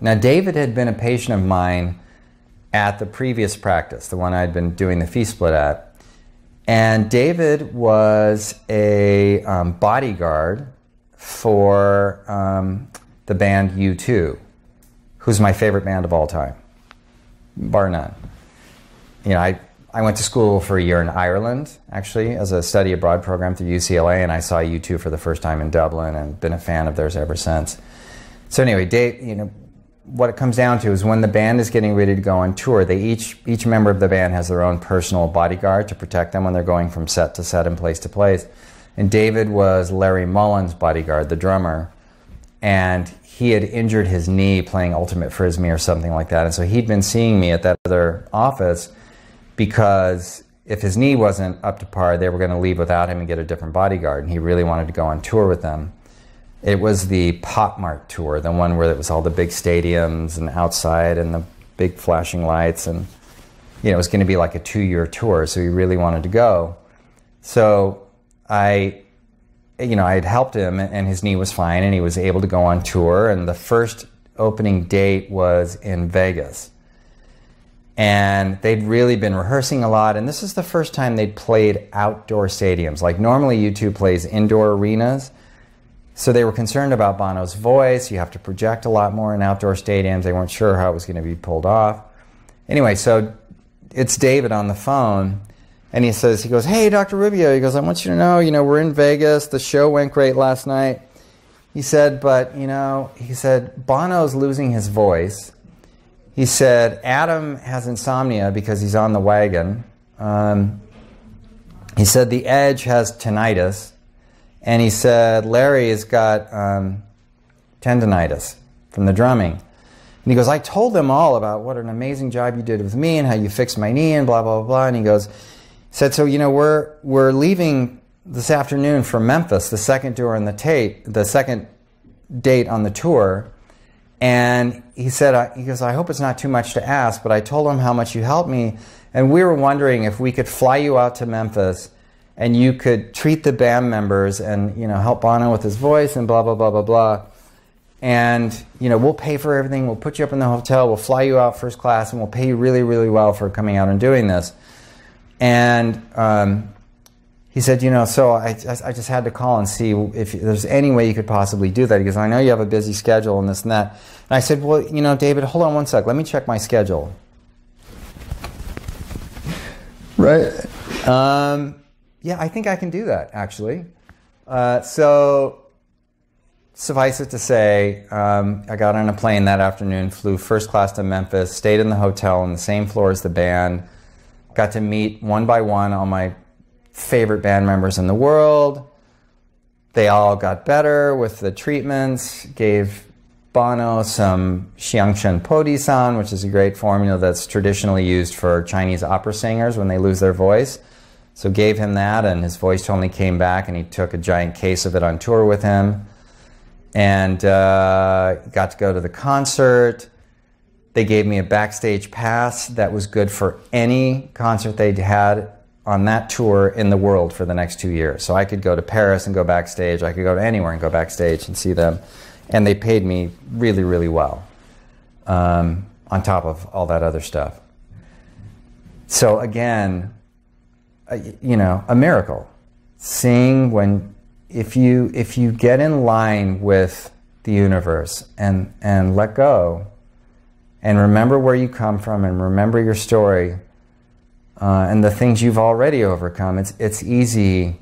Now, David had been a patient of mine at the previous practice, the one I'd been doing the fee split at. And David was a bodyguard for the band U2, who's my favorite band of all time, bar none. I went to school for a year in Ireland, actually, as a study abroad program through UCLA, and I saw U2 for the first time in Dublin and been a fan of theirs ever since. So anyway, Dave, what it comes down to is when the band is getting ready to go on tour, each member of the band has their own personal bodyguard to protect them when they're going from set to set and place to place. And David was Larry Mullen's bodyguard, the drummer, and he had injured his knee playing Ultimate Frisbee or something like that. And so he'd been seeing me at that other office because if his knee wasn't up to par, they were going to leave without him and get a different bodyguard, and he really wanted to go on tour with them. It was the Pop Mart tour, the one where it was all the big stadiums and outside and the big flashing lights, and it was going to be like a 2-year tour, so he really wanted to go. So I had helped him, and his knee was fine, and he was able to go on tour, and the first opening date was in Vegas. And they'd really been rehearsing a lot, and this is the first time they'd played outdoor stadiums. Like normally U2 plays indoor arenas, so they were concerned about Bono's voice. You have to project a lot more in outdoor stadiums. They weren't sure how it was going to be pulled off. Anyway, so it's David on the phone, and he goes, hey, Dr. Rubio, he goes, I want you to know, we're in Vegas. The show went great last night. He said, but, Bono's losing his voice. He said, Adam has insomnia because he's on the wagon. He said, The Edge has tinnitus. And he said, Larry has got tendinitis from the drumming. And he goes, I told them all about what an amazing job you did with me and how you fixed my knee and blah, blah, blah, blah. And he said, so, we're leaving this afternoon for Memphis, the second tour on the second date on the tour. And he said, I hope it's not too much to ask, but I told him how much you helped me. And we were wondering if we could fly you out to Memphis and you could treat the band members and, help Bono with his voice and blah, blah, blah, blah, blah. And, we'll pay for everything. We'll put you up in the hotel. We'll fly you out first class, and we'll pay you really, really well for coming out and doing this. And he said, so I just had to call and see if there's any way you could possibly do that. He goes, I know you have a busy schedule and this and that. And I said, well, David, hold on one sec. Let me check my schedule. Right. Yeah, I think I can do that, actually. So suffice it to say, I got on a plane that afternoon, flew first class to Memphis, stayed in the hotel on the same floor as the band, got to meet one by one all my favorite band members in the world. They all got better with the treatments, gave Bono some Xiangshen Podisan, which is a great formula that's traditionally used for Chinese opera singers when they lose their voice. So gave him that, and his voice only came back, and he took a giant case of it on tour with him. and got to go to the concert. They gave me a backstage pass that was good for any concert they'd had on that tour in the world for the next 2 years. So I could go to Paris and go backstage. I could go to anywhere and go backstage and see them. And they paid me really, really well, on top of all that other stuff. So again, you know, a miracle. Seeing if you get in line with the universe and let go and remember where you come from and remember your story and the things you've already overcome, it's easy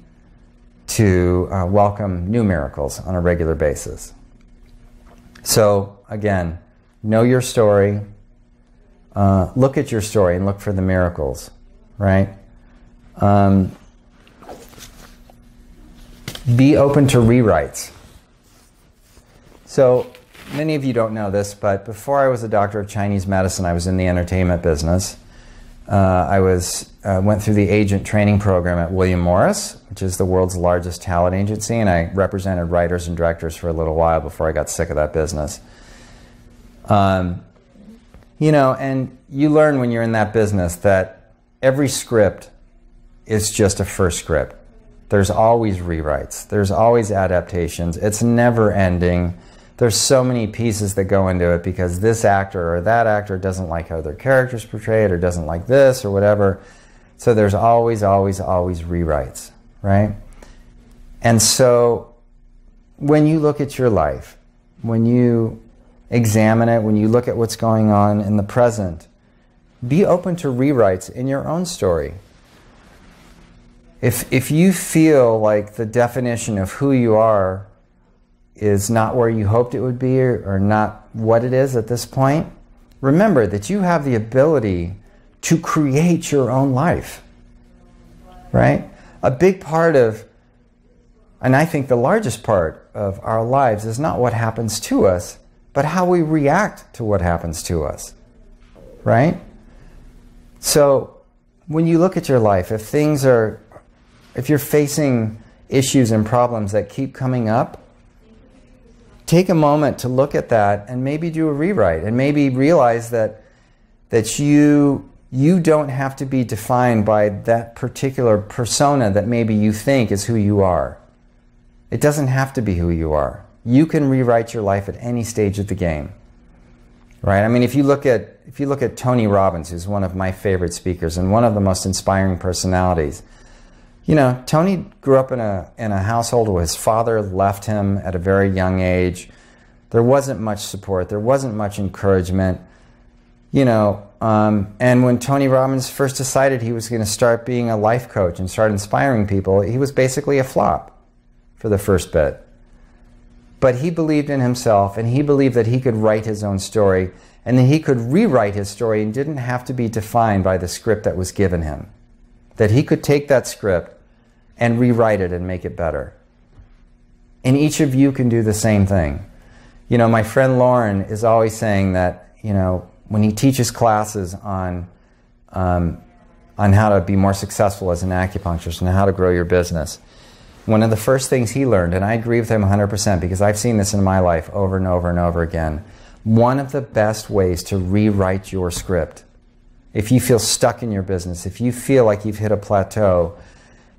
to welcome new miracles on a regular basis. So again, know your story, look at your story and look for the miracles, right? Be open to rewrites. So many of you don't know this, but before I was a doctor of Chinese medicine, I was in the entertainment business. I went through the agent training program at William Morris, which is the world's largest talent agency, and I represented writers and directors for a little while before I got sick of that business. You know, and you learn when you're in that business that every script is just a first script. There's always rewrites. There's always adaptations. It's never ending. There's so many pieces that go into it because this actor or that actor doesn't like how their character's portrayed or doesn't like this or whatever. So there's always, always, always rewrites, right? And so when you look at your life, when you examine it, when you look at what's going on in the present, be open to rewrites in your own story. If you feel like the definition of who you are is not where you hoped it would be or not what it is at this point, remember that you have the ability to create your own life, right? A big part of, and I think the largest part of our lives is not what happens to us, but how we react to what happens to us, right? So when you look at your life, if you're facing issues and problems that keep coming up, take a moment to look at that and maybe do a rewrite and maybe realize that you don't have to be defined by that particular persona that maybe you think is who you are. It doesn't have to be who you are. You can rewrite your life at any stage of the game, right? I mean, if you look at Tony Robbins, who's one of my favorite speakers and one of the most inspiring personalities. You know, Tony grew up in a household where his father left him at a very young age. There wasn't much support. There wasn't much encouragement. You know, and when Tony Robbins first decided he was going to start being a life coach and start inspiring people, he was basically a flop for the first bit. But he believed in himself, and he believed that he could write his own story, and that he could rewrite his story and didn't have to be defined by the script that was given him. That he could take that script and rewrite it and make it better. And each of you can do the same thing. You know, my friend Lauren is always saying that, you know, when he teaches classes on how to be more successful as an acupuncturist and how to grow your business, one of the first things he learned, and I agree with him 100% because I've seen this in my life over and over and over again, one of the best ways to rewrite your script, if you feel stuck in your business, if you feel like you've hit a plateau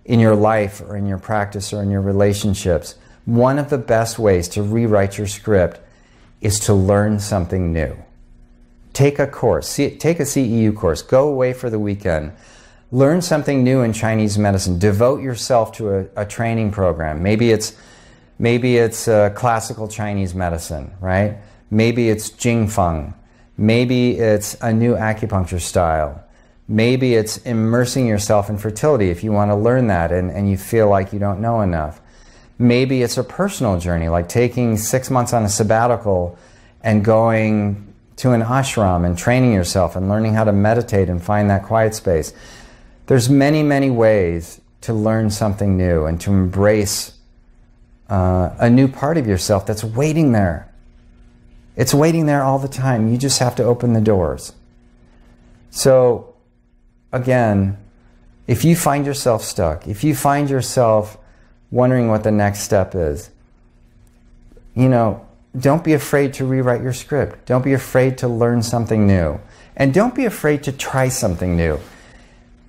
in your life or in your practice or in your relationships, one of the best ways to rewrite your script is to learn something new. Take a course, take a CEU course, go away for the weekend, learn something new in Chinese medicine, devote yourself to a training program. Maybe it's classical Chinese medicine, right? Maybe it's Jingfeng. Maybe it's a new acupuncture style. Maybe it's immersing yourself in fertility if you want to learn that and you feel like you don't know enough. Maybe it's a personal journey, like taking 6 months on a sabbatical and going to an ashram and training yourself and learning how to meditate and find that quiet space. There's many, many ways to learn something new and to embrace a new part of yourself that's waiting there. It's waiting there all the time. You just have to open the doors. So, again, if you find yourself stuck, if you find yourself wondering what the next step is, you know, don't be afraid to rewrite your script. Don't be afraid to learn something new. And don't be afraid to try something new.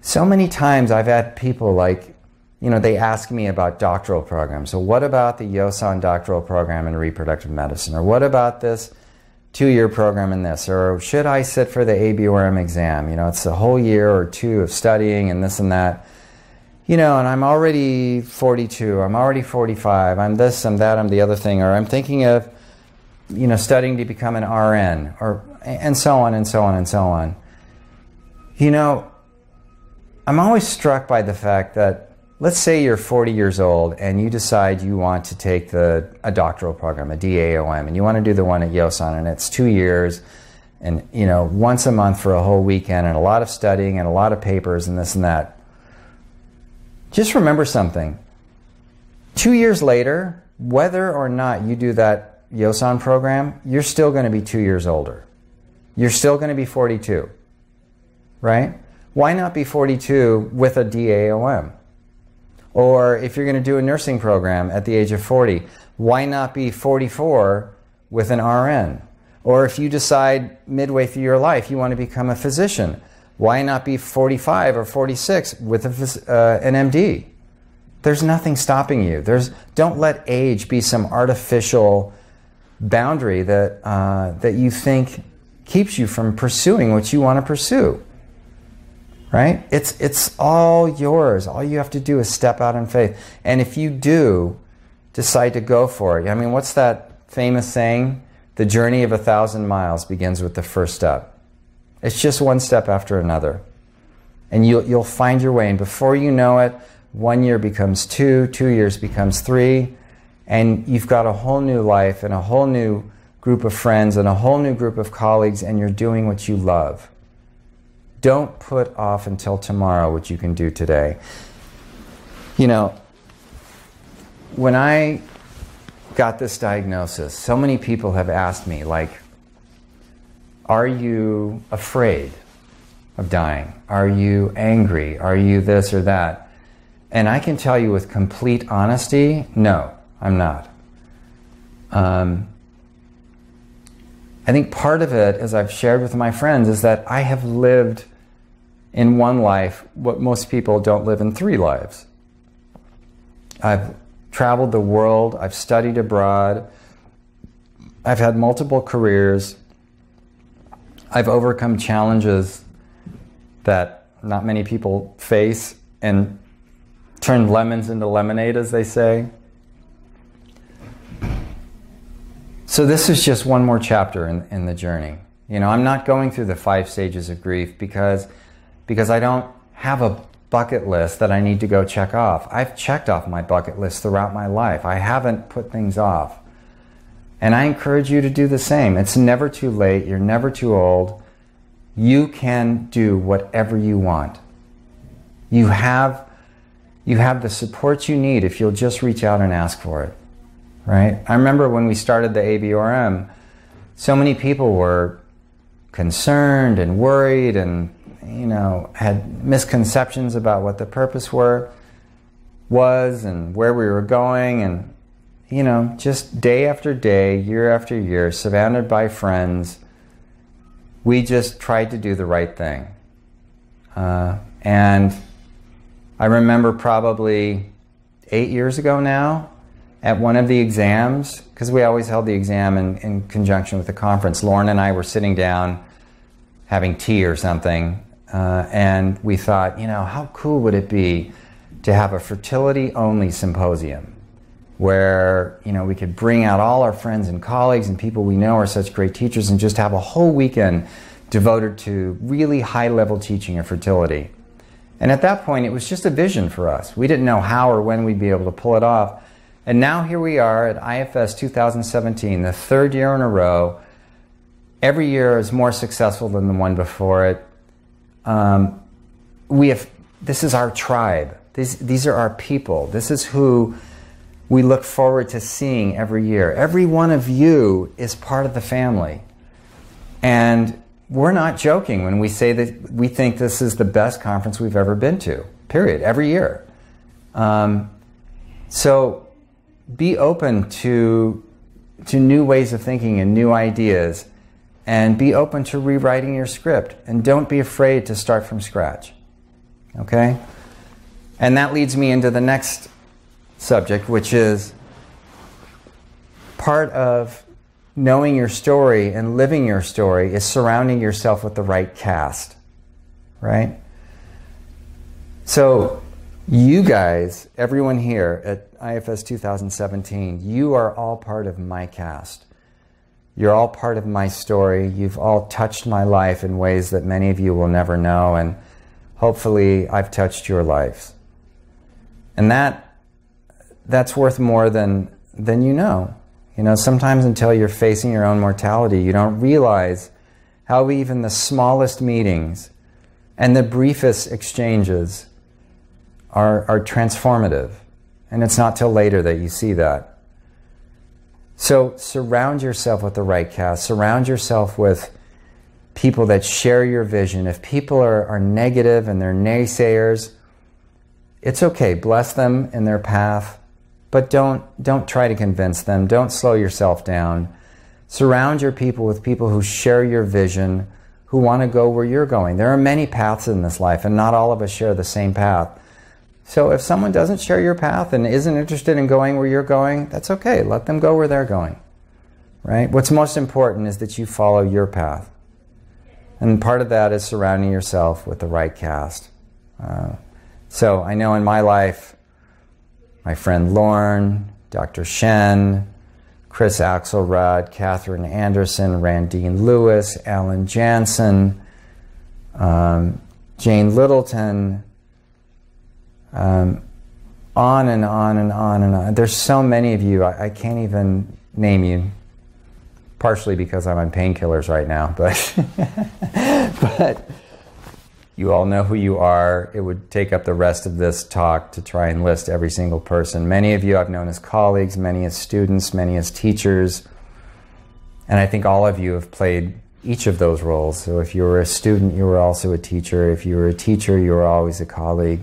So many times I've had people like, you know, they ask me about doctoral programs. So what about the Yosan doctoral program in reproductive medicine? Or what about this 2-year program in this? Or should I sit for the ABORM exam? You know, it's a whole year or 2 of studying and this and that. You know, and I'm already 42, I'm already 45, I'm this, I'm that, I'm the other thing. Or I'm thinking of, you know, studying to become an RN, or, and so on and so on and so on. You know, I'm always struck by the fact that, let's say you're 40 years old and you decide you want to take a doctoral program, a DAOM, and you want to do the one at Yosan, and it's 2 years, and, you know, once a month for a whole weekend, and a lot of studying and a lot of papers and this and that. Just remember something. 2 years later, whether or not you do that Yosan program, you're still going to be 2 years older. You're still going to be 42, right? Why not be 42 with a DAOM? Or if you're going to do a nursing program at the age of 40, why not be 44 with an RN? Or if you decide midway through your life you want to become a physician, why not be 45 or 46 with an MD? There's nothing stopping you. Don't let age be some artificial boundary that you think keeps you from pursuing what you want to pursue. Right? It's all yours. All you have to do is step out in faith. And if you do decide to go for it, I mean, what's that famous saying? The journey of 1,000 miles begins with the first step. It's just one step after another. And you'll find your way. And before you know it, 1 year becomes 2, 2 years becomes 3, and you've got a whole new life and a whole new group of friends and a whole new group of colleagues, and you're doing what you love. Don't put off until tomorrow what you can do today. You know, when I got this diagnosis, so many people have asked me, like, are you afraid of dying? Are you angry? Are you this or that? And I can tell you with complete honesty, no, I'm not. I think part of it, as I've shared with my friends, is that I have lived in one life what most people don't live in 3 lives. I've traveled the world, I've studied abroad, I've had multiple careers, I've overcome challenges that not many people face and turned lemons into lemonade, as they say. So this is just one more chapter in the journey. You know, I'm not going through the 5 stages of grief because I don't have a bucket list that I need to go check off. I've checked off my bucket list throughout my life. I haven't put things off. And I encourage you to do the same. It's never too late. You're never too old. You can do whatever you want. You have the support you need if you'll just reach out and ask for it. Right? I remember when we started the ABORM, so many people were concerned and worried and, you know, had misconceptions about what the purpose was and where we were going, and, you know, just day after day, year after year, surrounded by friends, we just tried to do the right thing. And I remember probably 8 years ago now, at one of the exams, because we always held the exam in conjunction with the conference, Lauren and I were sitting down having tea or something, and we thought, you know, how cool would it be to have a fertility-only symposium where, you know, we could bring out all our friends and colleagues and people we know are such great teachers and just have a whole weekend devoted to really high-level teaching of fertility. And at that point, it was just a vision for us. We didn't know how or when we'd be able to pull it off. And now here we are at IFS 2017, the 3rd year in a row. Every year is more successful than the one before it. This is our tribe. These are our people. This is who we look forward to seeing every year. Every one of you is part of the family. And we're not joking when we say that we think this is the best conference we've ever been to, period, every year. So be open to new ways of thinking and new ideas, and be open to rewriting your script, and don't be afraid to start from scratch. Okay? And that leads me into the next subject, which is part of knowing your story and living your story is surrounding yourself with the right cast, right? So you guys, everyone here at IFS 2017, you are all part of my cast. You're all part of my story. You've all touched my life in ways that many of you will never know, and hopefully I've touched your lives. And that's worth more than you know. You know, sometimes until you're facing your own mortality, you don't realize how even the smallest meetings and the briefest exchanges are transformative. And it's not till later that you see that. So surround yourself with the right cast. Surround yourself with people that share your vision. If people are negative and they're naysayers, it's okay. Bless them in their path. But don't try to convince them. Don't slow yourself down. Surround your people with people who share your vision, who want to go where you're going. There are many paths in this life, and not all of us share the same path. So if someone doesn't share your path and isn't interested in going where you're going, that's okay. Let them go where they're going. Right? What's most important is that you follow your path. And part of that is surrounding yourself with the right cast. So I know in my life, my friend Lorne, Dr. Shen, Chris Axelrod, Catherine Anderson, Randine Lewis, Alan Jansen, Jane Littleton, on and on and on and on. There's so many of you, I can't even name you, partially because I'm on painkillers right now, but you all know who you are. It would take up the rest of this talk to try and list every single person. Many of you I've known as colleagues, many as students, many as teachers. And I think all of you have played each of those roles. So if you were a student, you were also a teacher. If you were a teacher, you were always a colleague.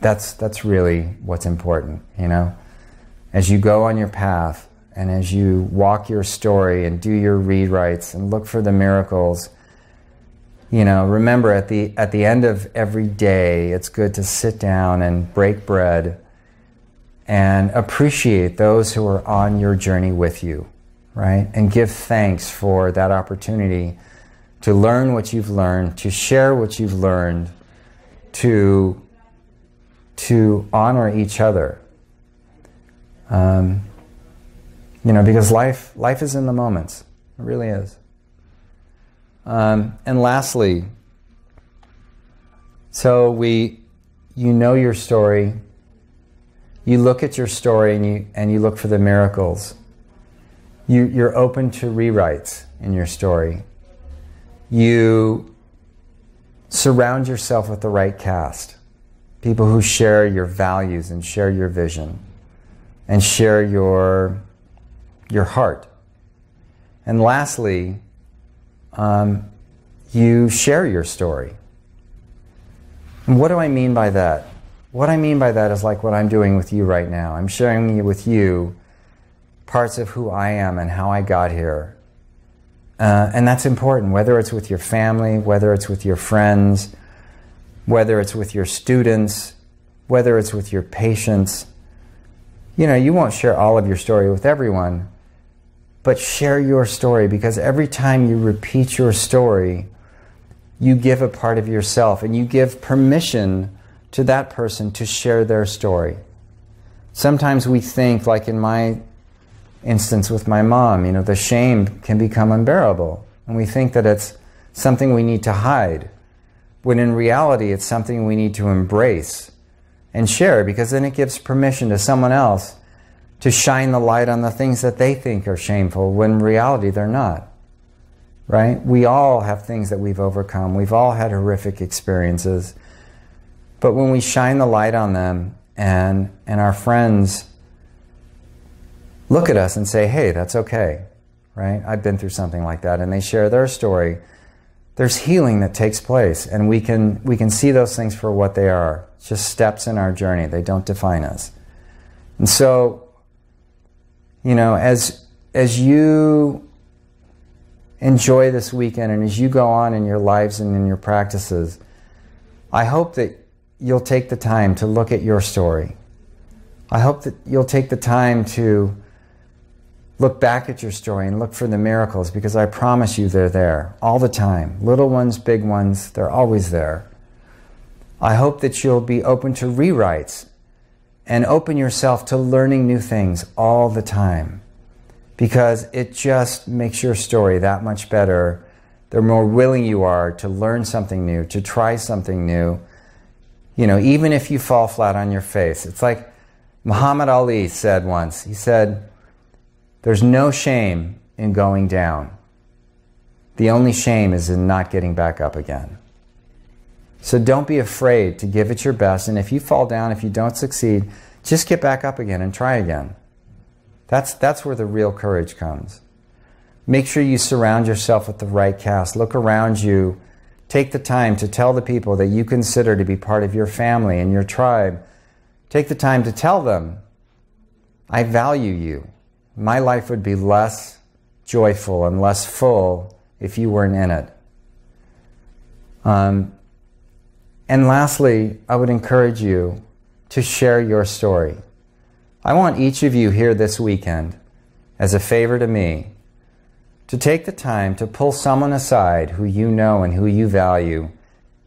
That's really what's important, you know? As you go on your path, and as you walk your story and do your rewrites and look for the miracles, you know, remember at the end of every day, it's good to sit down and break bread and appreciate those who are on your journey with you, right? And give thanks for that opportunity to learn what you've learned, to share what you've learned, to honor each other. You know, because life is in the moments. It really is. And lastly, so you know your story. You look at your story and you look for the miracles. You're open to rewrites in your story. You surround yourself with the right cast. People who share your values and share your vision and share your heart. And lastly, you share your story. And what do I mean by that? What I mean by that is like what I'm doing with you right now. I'm sharing with you parts of who I am and how I got here. And that's important, whether it's with your family, whether it's with your friends, whether it's with your students, whether it's with your patients. You know, you won't share all of your story with everyone, but share your story, because every time you repeat your story, you give a part of yourself and you give permission to that person to share their story. Sometimes we think, like in my instance with my mom, you know, the shame can become unbearable. And we think that it's something we need to hide, when in reality it's something we need to embrace and share, because then it gives permission to someone else to shine the light on the things that they think are shameful, when in reality they're not. Right? We all have things that we've overcome. We've all had horrific experiences. But when we shine the light on them and our friends look at us and say, hey, that's okay, right? I've been through something like that, and they share their story, there's healing that takes place, and we can see those things for what they are. It's just steps in our journey. They don't define us. And so, you know, as you enjoy this weekend and as you go on in your lives and in your practices, I hope that you'll take the time to look at your story. I hope that you'll take the time to look back at your story and look for the miracles, because I promise you they're there all the time. Little ones, big ones, they're always there. I hope that you'll be open to rewrites and open yourself to learning new things all the time, because it just makes your story that much better. The more willing you are to learn something new, to try something new, you know, even if you fall flat on your face. It's like Muhammad Ali said once. He said, "There's no shame in going down. The only shame is in not getting back up again." So don't be afraid to give it your best. And if you fall down, if you don't succeed, just get back up again and try again. That's where the real courage comes. Make sure you surround yourself with the right cast. Look around you. Take the time to tell the people that you consider to be part of your family and your tribe. Take the time to tell them, I value you. My life would be less joyful and less full if you weren't in it. And lastly, I would encourage you to share your story. I want each of you here this weekend, as a favor to me, to take the time to pull someone aside who you know and who you value,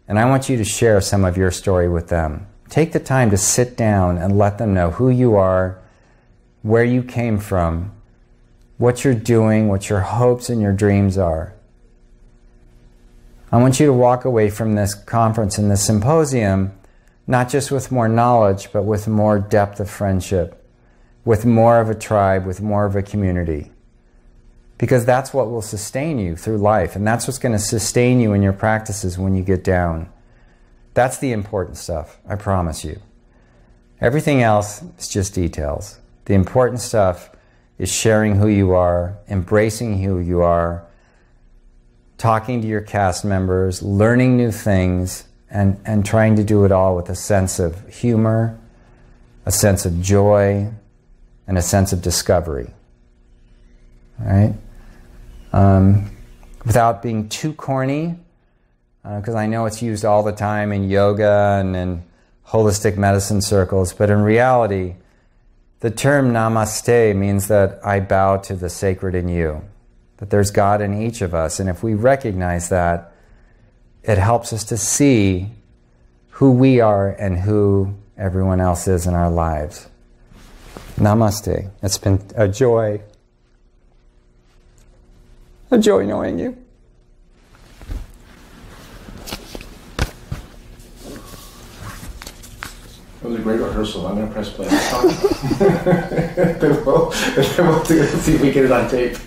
and I want you to share some of your story with them. Take the time to sit down and let them know who you are, where you came from, what you're doing, what your hopes and your dreams are. I want you to walk away from this conference and this symposium not just with more knowledge, but with more depth of friendship, with more of a tribe, with more of a community. Because that's what will sustain you through life, and that's what's going to sustain you in your practices when you get down. That's the important stuff, I promise you. Everything else is just details. The important stuff is sharing who you are, embracing who you are, talking to your cast members, learning new things, and trying to do it all with a sense of humor, a sense of joy, and a sense of discovery. Right? Without being too corny, because I know it's used all the time in yoga and in holistic medicine circles, but in reality, the term namaste means that I bow to the sacred in you, that there's God in each of us, and if we recognize that, it helps us to see who we are and who everyone else is in our lives. Namaste. It's been a joy. A joy knowing you. It was a great rehearsal. I'm going to press play. Then we'll see if we get it on tape.